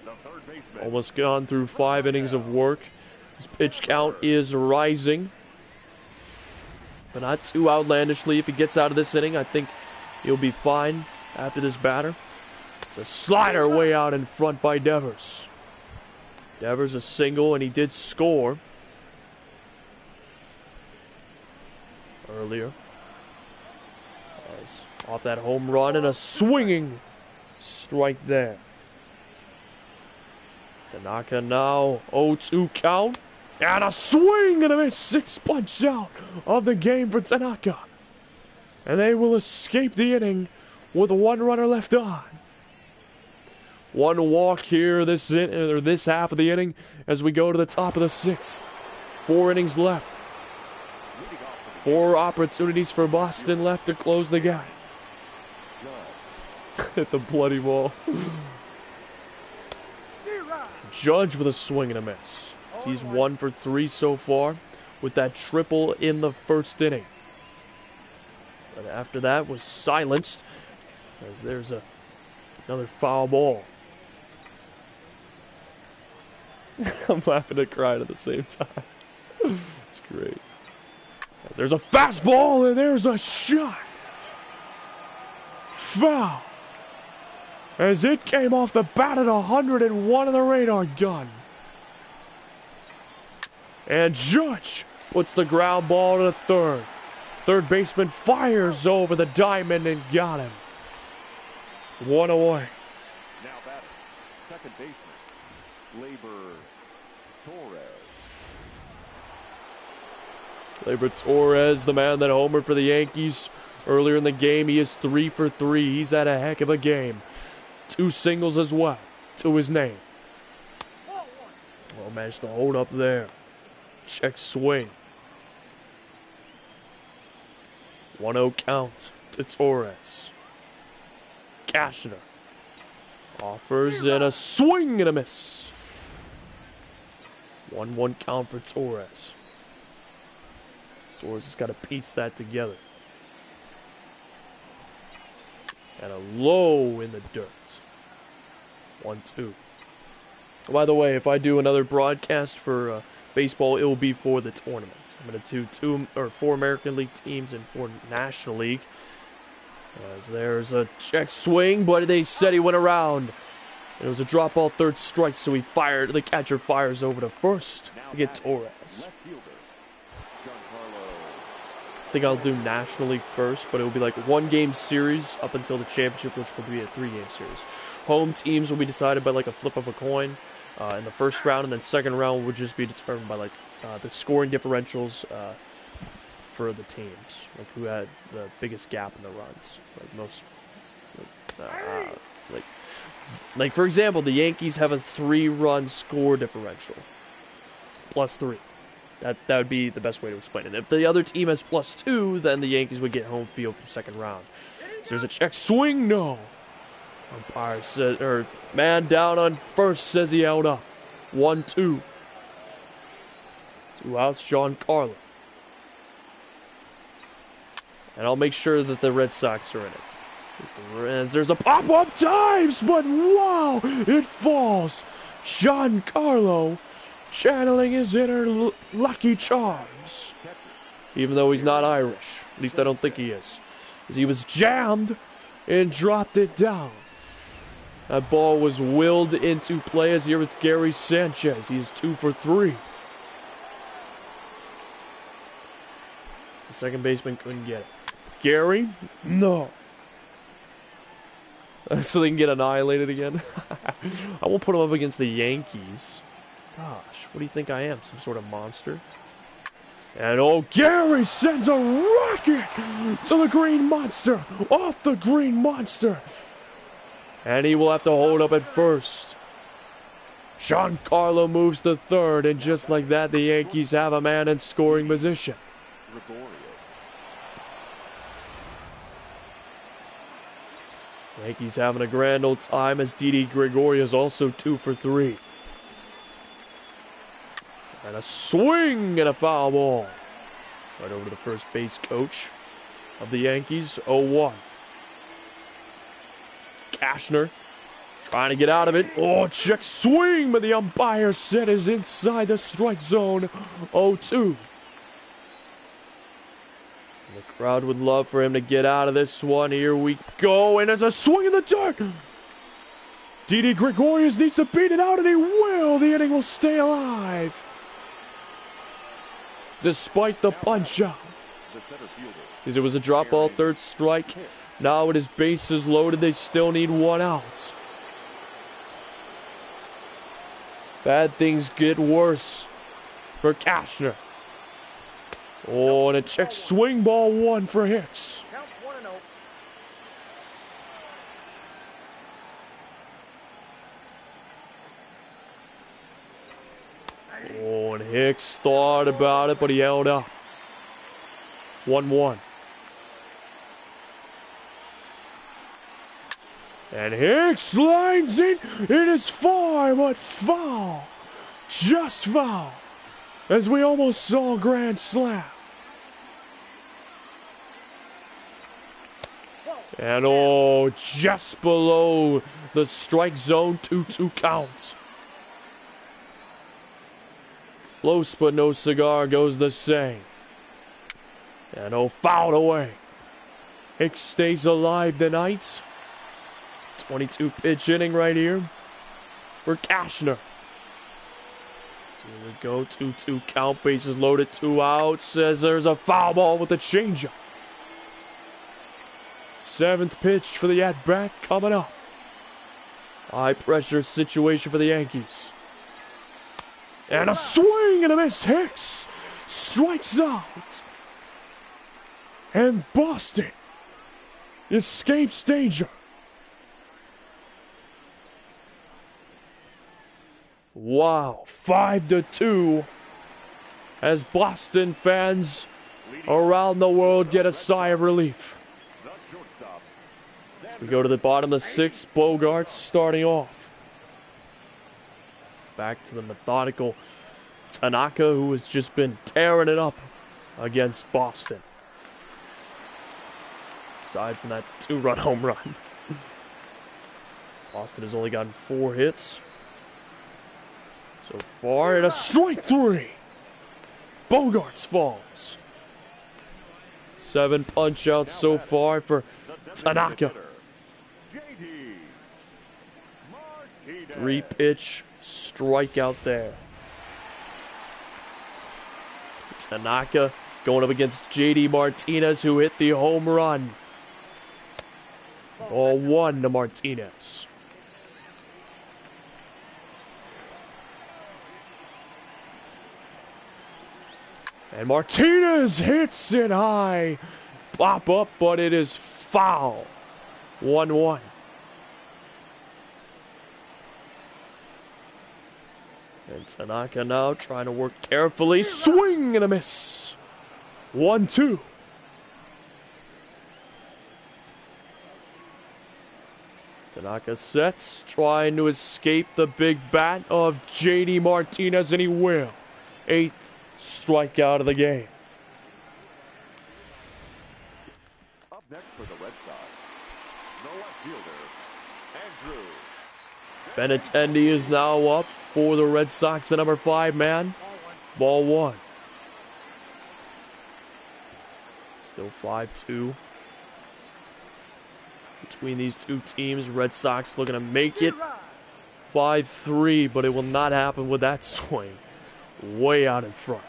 the third baseman. Almost gone through 5 innings of work. His pitch count is rising. But not too outlandishly. If he gets out of this inning, I think he'll be fine after this batter. It's a slider way out in front by Devers. Devers a single, and he did score earlier. As off that home run, and a swinging strike there. Tanaka now 0-2 count. And a swing and a miss. 6th punch out of the game for Tanaka. And they will escape the inning with 1 runner left on. 1 walk here this half of the inning as we go to the top of the 6th. 4 innings left. 4 opportunities for Boston left to close the gap. Hit the bloody ball. Judge with a swing and a miss. He's 1 for 3 so far with that triple in the 1st inning. But after that was silenced as there's another foul ball. I'm laughing and crying at the same time. It's great. As there's a fastball and there's a shot. Foul. As it came off the bat at 101 on the radar gun. And Judge puts the ground ball to the 3rd. 3rd baseman fires over the diamond and got him. 1 away. Now batting, second baseman, Labor Torres. Gleyber Torres, the man that homered for the Yankees earlier in the game, he is 3 for 3. He's had a heck of a game. 2 singles as well to his name. Oh, managed to hold up there. Check swing. 1-0 count to Torres. Cashner offers and a swing and a miss. 1-1 count for Torres. Torres has got to piece that together. And a low in the dirt. 1-2. By the way, if I do another broadcast for baseball, it will be for the tournament. I'm going to do 4 American League teams and 4 National League. As there's a check swing, but they said he went around. It was a drop ball, 3rd strike, so he fired. The catcher fires over to first to get Torres. I think I'll do National League first, but it will be like 1-game series up until the championship, which will be a 3-game series. Home teams will be decided by like a flip of a coin in the first round, and then second round would just be determined by like the scoring differentials for the teams, like who had the biggest gap in the runs, like most, like for example, the Yankees have a 3-run score differential, +3. That would be the best way to explain it. If the other team has +2, then the Yankees would get home field for the second round. So there's a check swing, no. Umpire said, or man down on first says he held up. 1-2. 2 outs, Giancarlo. And I'll make sure that the Red Sox are in it. As there's a pop-up dives, but wow, it falls. Giancarlo channeling his inner lucky charms. Even though he's not Irish. At least I don't think he is. As he was jammed and dropped it down. That ball was willed into play as here with Gary Sanchez. He's 2 for 3. The second baseman couldn't get it. Gary? No. So they can get annihilated again. I won't put him up against the Yankees. Gosh, what do you think I am? Some sort of monster? And oh, Gary sends a rocket to the Green Monster. Off the Green Monster. And he will have to hold up at first. Giancarlo moves to third, and just like that, the Yankees have a man in scoring position. Yankees having a grand old time as Didi Gregorius is also 2 for 3. And a swing and a foul ball. Right over to the first base coach of the Yankees, 0-1. Cashner trying to get out of it. Oh, check swing, but the umpire said is inside the strike zone, 0-2. The crowd would love for him to get out of this one. Here we go, and it's a swing in the dirt. Didi Gregorius needs to beat it out, and he will. The inning will stay alive. Despite the punch-out. Because it was a drop ball, 3rd strike. Now with his bases loaded, they still need 1 out. Bad things get worse for Cashner. Oh, and a check swing, ball 1 for Hicks. Oh, and Hicks thought about it, but he held up. 1-1. And Hicks lines in. It is far, but foul. Just foul. As we almost saw a grand slam. And oh, just below the strike zone, 2-2 count. Close but no cigar goes the same. And oh, fouled away. Hicks stays alive tonight. 22 pitch inning right here for Cashner. So here we go, 2-2 count, bases loaded, 2 outs. Says there's a foul ball with a changeup. 7th pitch for the at-bat coming up. High pressure situation for the Yankees. And a swing and a miss. Hicks strikes out. And Boston escapes danger. Wow, 5-2 as Boston fans around the world get a sigh of relief. We go to the bottom of the sixth. Bogarts starting off. Back to the methodical Tanaka, who has just been tearing it up against Boston. Aside from that 2-run home run. Boston has only gotten 4 hits so far, and a strike 3. Bogarts falls. 7 punch outs so far for Tanaka. 3-pitch strikeout there. Tanaka going up against JD Martinez, who hit the home run. Ball 1 to Martinez. And Martinez hits it high. Pop up, but it is foul. 1-1. And Tanaka now trying to work carefully. Swing and a miss. 1-2. Tanaka sets, trying to escape the big bat of JD Martinez, and he will. 8th strikeout of the game. Up next for the Red Sox, the left fielder, Andrew. Benintendi is now up for the Red Sox, the number 5 man. Ball 1. Still 5-2. Between these two teams, Red Sox looking to make it 5-3, but it will not happen with that swing. Way out in front.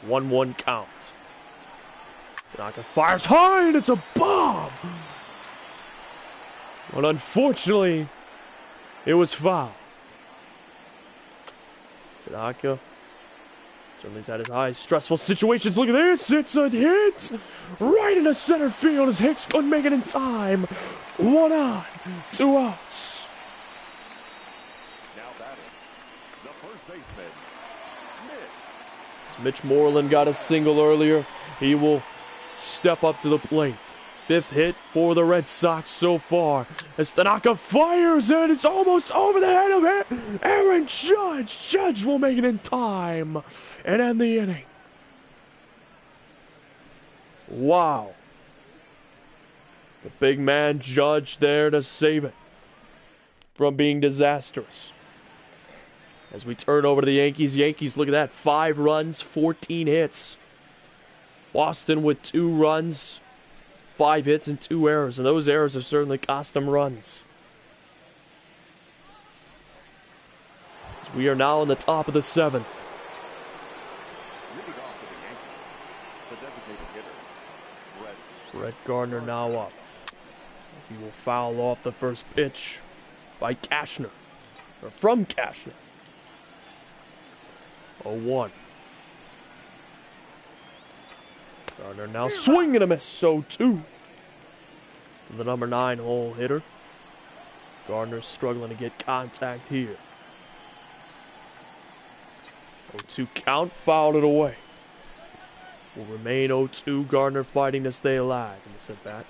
1-1 count. Tanaka fires high, and it's a bomb! But unfortunately, it was foul. Tanaka certainly has had his eyes stressful situations. Look at this. It's a hit right into center field as Hicks couldn't make it in time. 1 on, 2 outs. Now batting, the first baseman, Mitch. As Mitch Moreland got a single earlier, he will step up to the plate. 5th hit for the Red Sox so far. As Tanaka fires it, it's almost over the head of it. Aaron Judge. Judge will make it in time and end the inning. Wow. The big man Judge there to save it from being disastrous. As we turn over to the Yankees. Yankees, look at that. 5 runs, 14 hits. Boston with 2 runs, 5 hits and 2 errors, and those errors have certainly cost them runs. As we are now in the top of the 7th. Leading off for the Yankees, the designated hitter, Brett Gardner now up, as he will foul off the first pitch by Cashner, or from Cashner. 0-1. Gardner now swing and a miss, so 2 for the number 9 hole hitter. Gardner struggling to get contact here. 0-2 count, fouled it away. Will remain 0-2. Gardner fighting to stay alive in this at bat.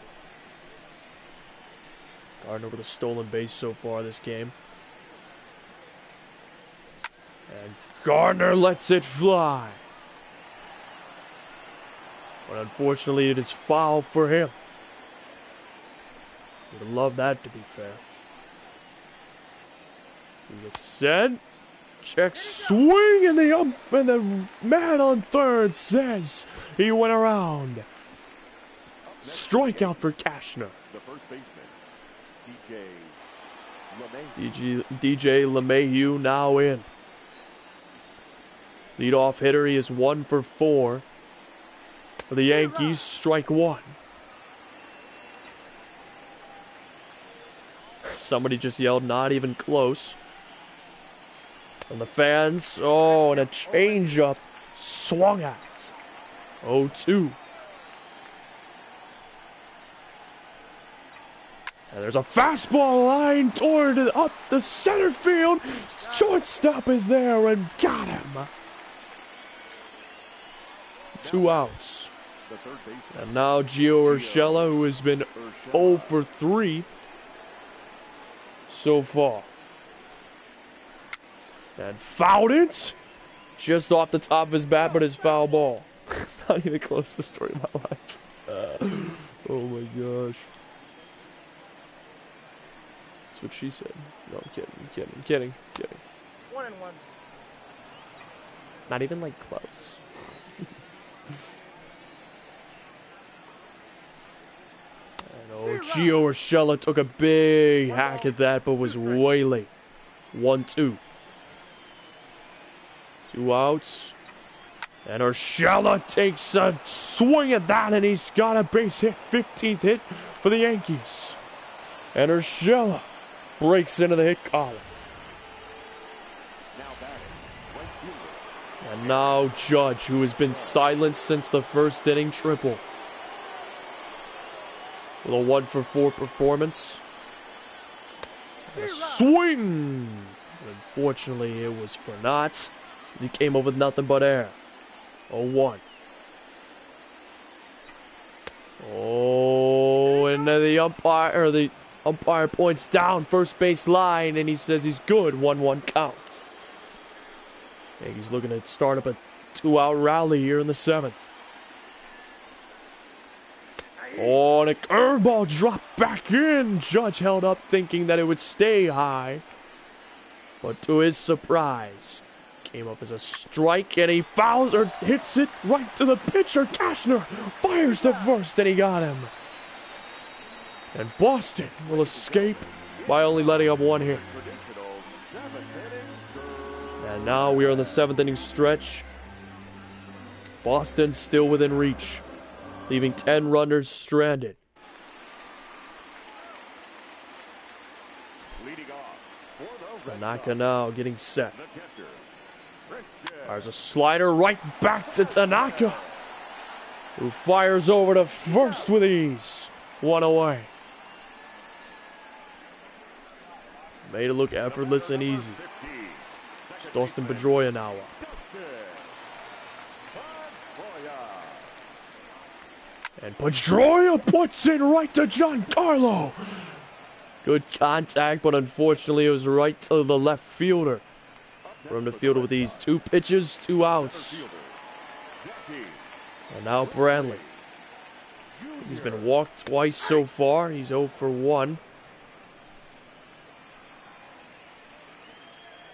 Gardner with a stolen base so far this game. And Gardner lets it fly. But unfortunately, it is foul for him. Would have loved that, to be fair. He gets set. Check swing, and the man on third says he went around. Strikeout for Cashner. the first baseman, DJ LeMahieu now in. Leadoff hitter, he is 1 for 4. For the Yankees, strike 1. Somebody just yelled, not even close. And the fans, oh, and a changeup swung at. 0-2. And there's a fastball line toward up the center field. Shortstop is there and got him. 2 outs. And now Gio Urshela, who has been 0 for 3 so far. And fouled it. Just off the top of his bat, but his foul ball. Not even close to the story of my life. Oh my gosh. That's what she said. No, I'm kidding. 1-1. Not even like close. Gio Urshela took a big hack at that, but was way late. 1-2. 2 outs. And Urshela takes a swing at that, and he's got a base hit. 15th hit for the Yankees. And Urshela breaks into the hit column. And now Judge, who has been silent since the first inning triple. With a 1 for 4 performance. And a swing! Unfortunately, it was for naught. He came up with nothing but air. 0-1. Oh, and the umpire points down first base line, and he says he's good. 1-1 count. He's looking to start up a 2-out rally here in the 7th. Oh, and a curveball dropped back in. Judge held up thinking that it would stay high. But to his surprise, came up as a strike, and he fouls or hits it right to the pitcher. Cashner fires to first, and he got him. And Boston will escape by only letting up 1 hit. And now we are in the 7th inning stretch. Boston still within reach, leaving 10 runners stranded. Tanaka now getting set. There's a slider right back to Tanaka, who fires over to first with ease. 1 away. Made it look effortless and easy. Dustin Pedroia now up. And Pedroia puts it right to Giancarlo. Good contact, but unfortunately it was right to the left fielder. For him to field with these 2 pitches, 2 outs. And now Bradley. He's been walked twice so far. He's 0 for 1.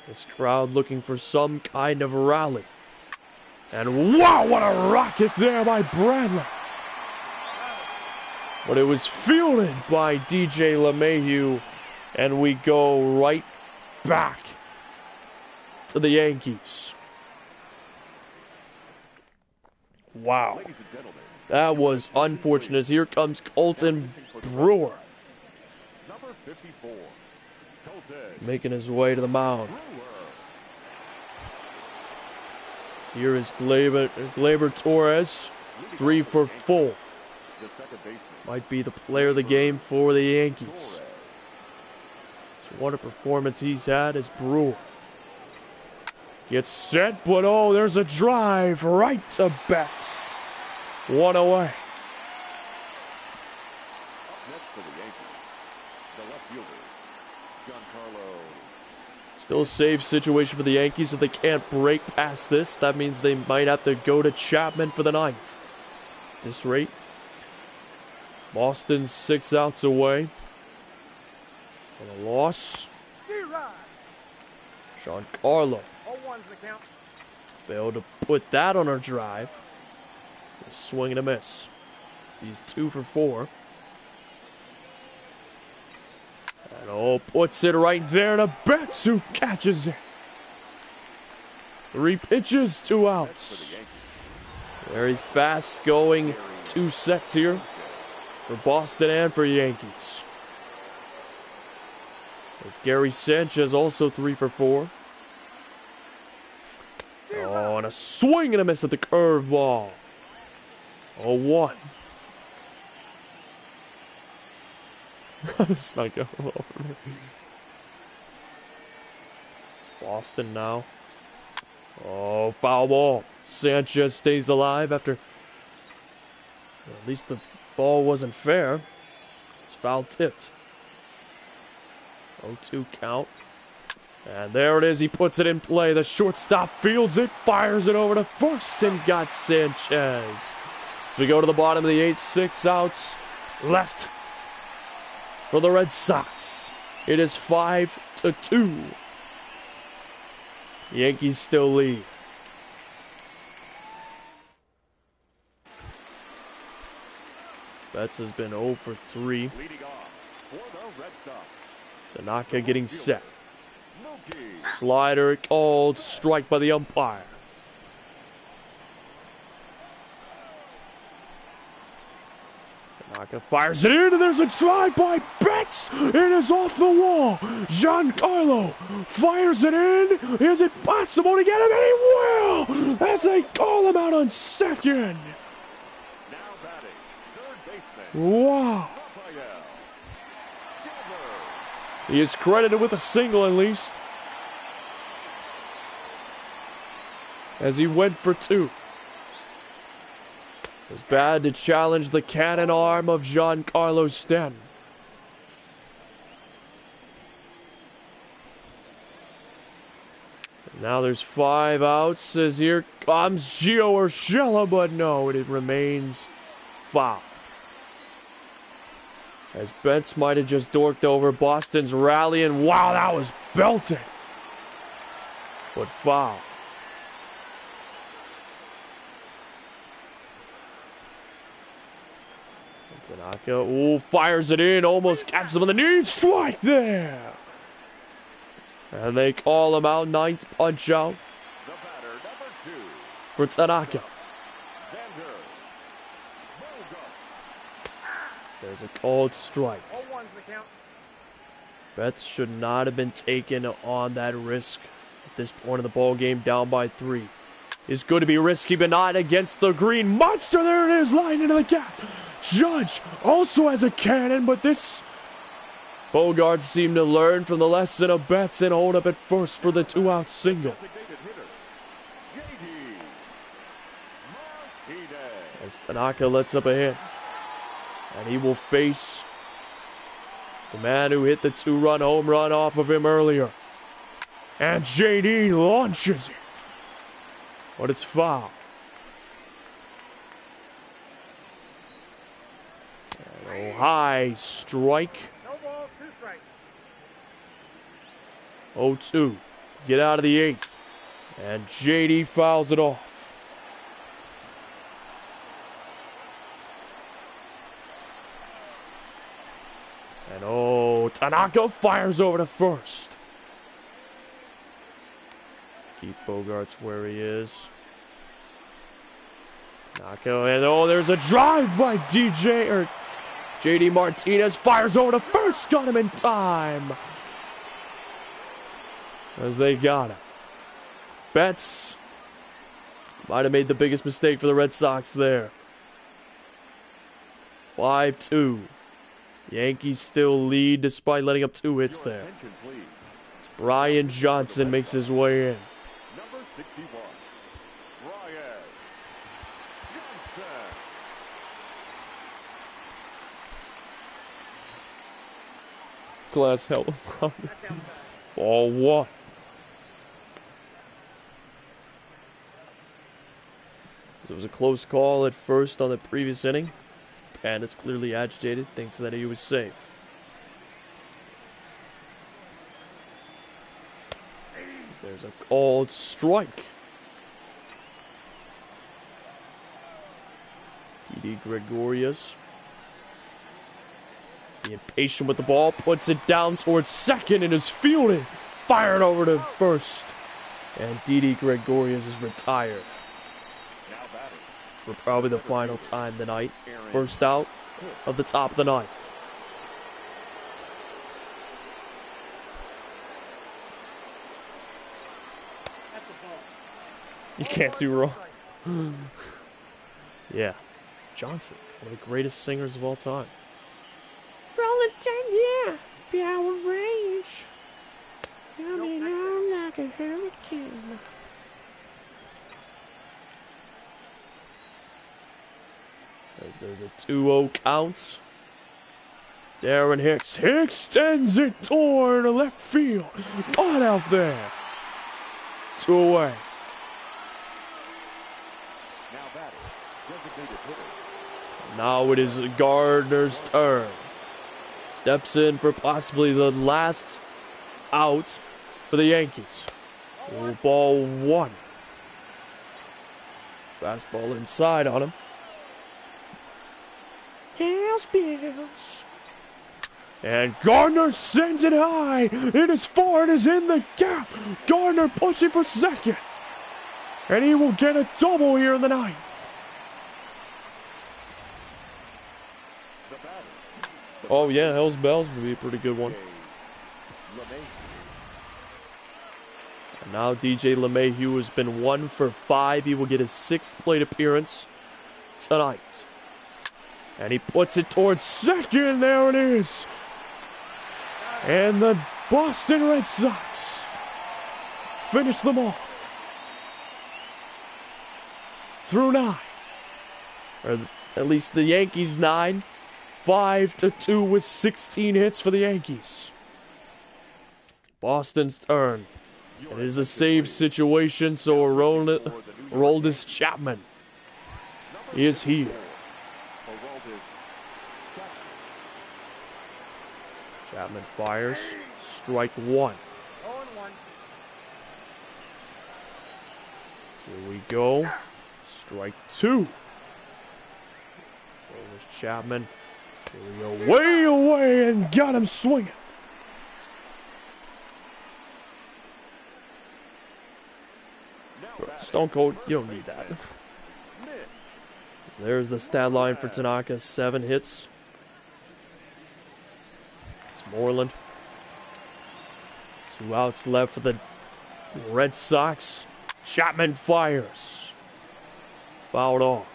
This crowd looking for some kind of rally. And wow, what a rocket there by Bradley. But it was fielded by DJ LeMahieu, and we go right back to the Yankees. Wow. That was unfortunate. As here comes Colton Brewer, making his way to the mound. So here is Gleyber Torres, 3 for 4. Might be the player of the game for the Yankees. So what a performance he's had as Brewer. Gets set, but oh, there's a drive right to Betts. 1 away. Still a safe situation for the Yankees. If they can't break past this, that means they might have to go to Chapman for the 9th. At this rate. Boston's 6 outs away. And a loss. Giancarlo failed to put that on our drive. A swing and a miss. He's 2 for 4. And oh, puts it right there to Betts, who catches it. 3 pitches, 2 outs. Very fast going 2 sets here for Boston and for Yankees. As Gary Sanchez also 3 for 4. Oh, and a swing and a miss at the curveball. 0-1. It's not going well for me. It's Boston now. Oh, foul ball. Sanchez stays alive after... Well, at least the ball wasn't fair. It's foul tipped. 0-2 count. And there it is. He puts it in play. The shortstop fields it, fires it over to first, and got Sanchez. So we go to the bottom of the 8th, 6 outs left for the Red Sox. It is 5-2. The Yankees still lead. Betts has been 0 for 3. Tanaka getting set. Slider called, strike by the umpire. Tanaka fires it in, and there's a drive by Betts. It is off the wall. Giancarlo fires it in. Is it possible to get him? And he will, as they call him out on second. Wow. He is credited with a single at least, as he went for 2. It was bad to challenge the cannon arm of Giancarlo Stanton. Now there's 5 outs as here comes Gio Urshela, but no, it remains foul. As Betts might have just dorked over, Boston's rallying. Wow, that was belting. But foul. Tanaka, ooh, fires it in, almost catches him on the knee. Strike there. And they call him out. 9th punch out for Tanaka. There's a called strike. Betts should not have been taken on that risk at this point of the ball game, down by 3. It's going to be risky, but not against the green monster. There it is, line into the gap. Judge also has a cannon, but this Bogarts seemed to learn from the lesson of Betts and hold up at first for the 2-out single. As Tanaka lets up a hit. And he will face the man who hit the 2-run home run off of him earlier. And JD launches it. But it's foul. And a high strike. No ball, 2 strikes. 0-2. Get out of the 8th. And JD fouls it off. And oh, Tanaka fires over to first. Keep Bogarts where he is. Tanaka, and oh, there's a drive by JD Martinez. Fires over to first. Got him in time. As they got him. Betts might have made the biggest mistake for the Red Sox there. 5-2. Yankees still lead despite letting up 2 hits there. Brian Johnson makes his way in. Number 61, Brian Johnson. Glass held him. Ball 1. So it was a close call at first on the previous inning. And it's clearly agitated, thinks that he was safe. There's a called strike. P.D. Gregorius, being patient with the ball, puts it down towards second and is fielded. Fired over to first. And D.D. Gregorius is retired. For probably the final time tonight. First out of the top of the 9th. You can't do wrong. Yeah. Johnson, one of the greatest singers of all time. Rolling 10, yeah. Power range. Coming out like a hurricane. As there's a 2-0 count. Darren Hicks. Hicks sends it toward left field. Got out there. 2 away. Now it is Gardner's turn. Steps in for possibly the last out for the Yankees. Ball 1. Fastball inside on him. Hills Bills. And Gardner sends it high. It is far. It is in the gap. Gardner pushing for second. And he will get a double here in the ninth. Oh, yeah, Hells Bells would be a pretty good one. And now DJ LeMahieu has been 1 for 5. He will get his 6th plate appearance tonight. And he puts it towards second. There it is. And the Boston Red Sox finish them off. Through 9. Or at least the Yankees 9. 5-2 with 16 hits for the Yankees. Boston's turn. It is a save situation, so Aroldis Chapman is here. Chapman fires. Strike 1. Here we go. Strike 2. Aroldis Chapman. Here we go, way away, and got him swinging. Stone Cold, you don't need that. There's the stat line for Tanaka, 7 hits. It's Moreland. 2 outs left for the Red Sox. Chapman fires. Fouled off.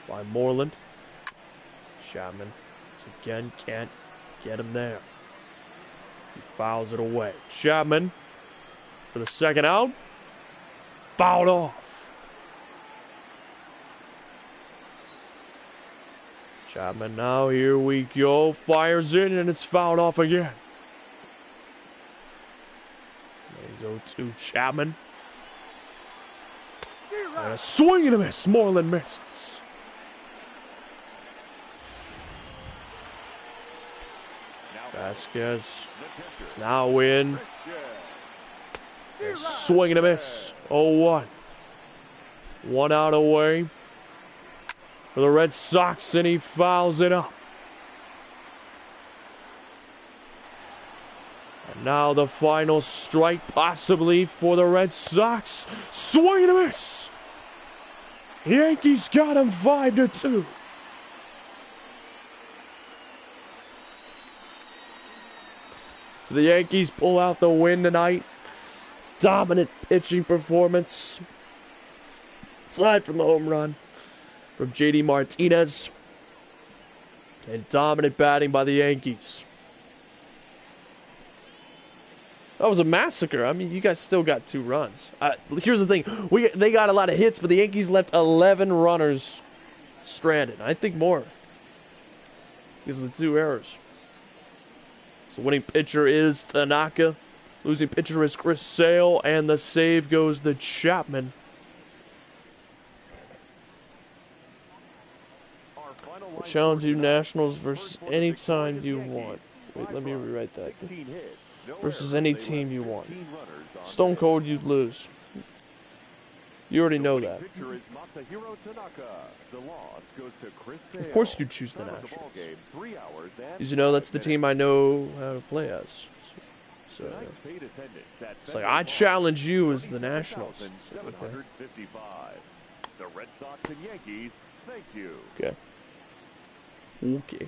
By Moreland. Chapman again can't get him there. He fouls it away. Chapman for the second out. Fouled off. Chapman now, here we go. Fires in and it's fouled off again. Remains 0-2 Chapman. And a swing and a miss. Moreland misses. Vasquez is now in. A swing and a miss. 0-1. 1 out away for the Red Sox, and he fouls it up. And now the final strike, possibly for the Red Sox. Swing and a miss. Yankees got him 5-2. So the Yankees pull out the win tonight. Dominant pitching performance. Aside from the home run from JD Martinez. And dominant batting by the Yankees. That was a massacre. I mean, you guys still got 2 runs. Here's the thing. They got a lot of hits, but the Yankees left 11 runners stranded. I think more. Because of the 2 errors. So winning pitcher is Tanaka. Losing pitcher is Chris Sale. And the save goes to Chapman. We'll challenge you Nationals versus any time you want. Wait, let me rewrite that. Versus any team you want. Stone Cold, you'd lose. You already know that. Of course you'd choose the Nationals. Because you know that's the team I know how to play as. So it's like, I challenge you as the Nationals. Okay. The Red Sox and Yankees, thank you. Okay. Okay.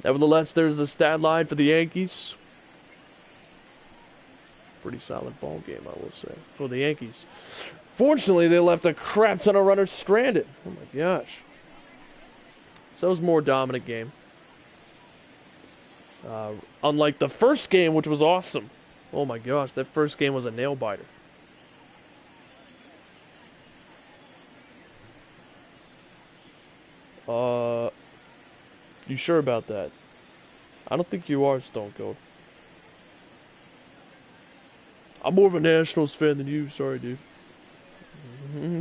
Nevertheless, there's the stat line for the Yankees. Pretty solid ball game, I will say, for the Yankees. Fortunately, they left a crap ton of runners stranded. Oh my gosh. So that was a more dominant game. Unlike the first game, which was awesome. Oh my gosh, that first game was a nail biter. You sure about that? I don't think you are, Stone Cold. I'm more of a Nationals fan than you. Sorry, dude.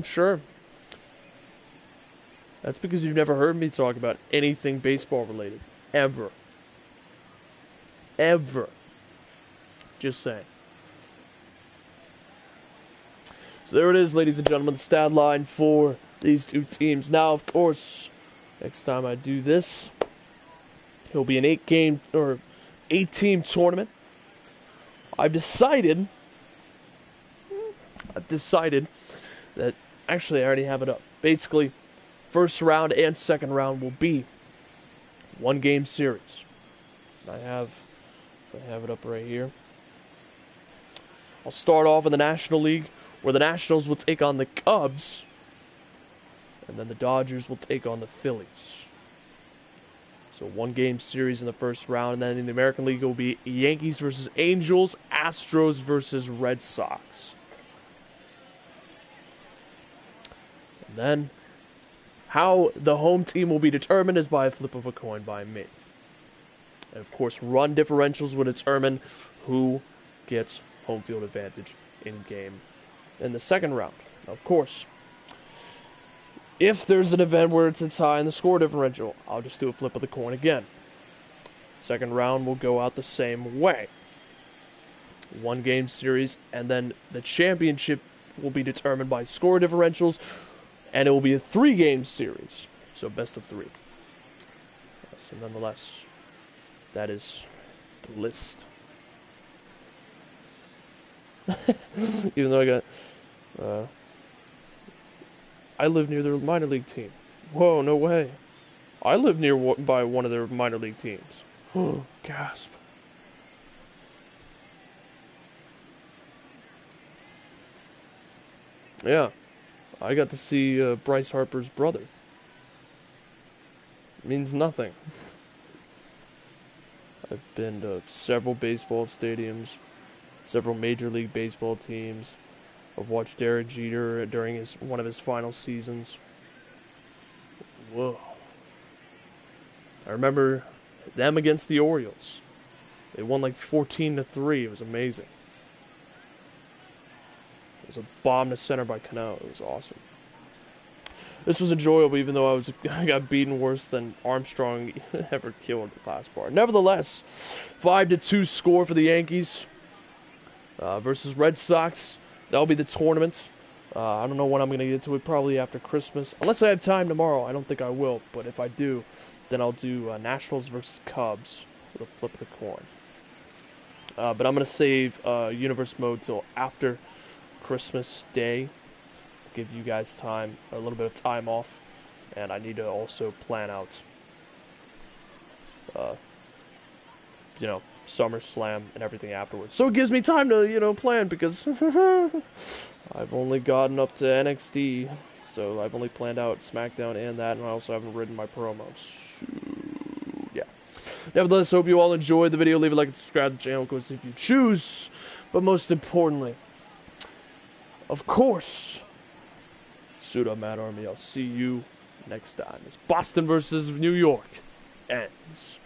Sure. That's because you've never heard me talk about anything baseball related. Ever. Ever. Just saying. So there it is, ladies and gentlemen. The stat line for these two teams. Now, of course, next time I do this, it'll be an 8-game or 8-team tournament. I've decided that, actually I already have it up. Basically, first round and second round will be 1-game series. If I have it up right here. I'll start off in the National League, where the Nationals will take on the Cubs, and then the Dodgers will take on the Phillies. So 1-game series in the first round, and then in the American League it will be Yankees versus Angels, Astros versus Red Sox. And then how the home team will be determined is by a flip of a coin by me. And of course, run differentials will determine who gets home field advantage in the second round. Now, of course, if there's an event where it's a tie in the score differential, I'll just do a flip of the coin again. Second round will go out the same way. 1-game series, and then the championship will be determined by score differentials, and it will be a 3-game series. So best of 3. So nonetheless, that is the list. Even though I live near their minor league team. Whoa, no way. I live by one of their minor league teams. Oh, gasp. Yeah, I got to see Bryce Harper's brother. Means nothing. I've been to several baseball stadiums, several Major League Baseball teams. I've watched Derek Jeter during one of his final seasons. Whoa. I remember them against the Orioles. They won like 14-3. It was amazing. It was a bomb to center by Cano. It was awesome. This was enjoyable, even though I got beaten worse than Armstrong ever killed the class bar. Nevertheless, 5-2 score for the Yankees versus Red Sox. That'll be the tournament. I don't know when I'm going to get to it, probably after Christmas. Unless I have time tomorrow. I don't think I will. But if I do, then I'll do Nationals versus Cubs with a flip of the coin. But I'm going to save Universe Mode till after Christmas Day to give you guys time, a little bit of time off. And I need to also plan out, SummerSlam and everything afterwards. So it gives me time to, plan, because I've only gotten up to NXT, so I've only planned out SmackDown and that, and I also haven't written my promos. So, yeah. Nevertheless, hope you all enjoyed the video. Leave a like and subscribe to the channel, of course, if you choose. But most importantly, of course, suit up, Mad Army. I'll see you next time. It's Boston versus New York ends.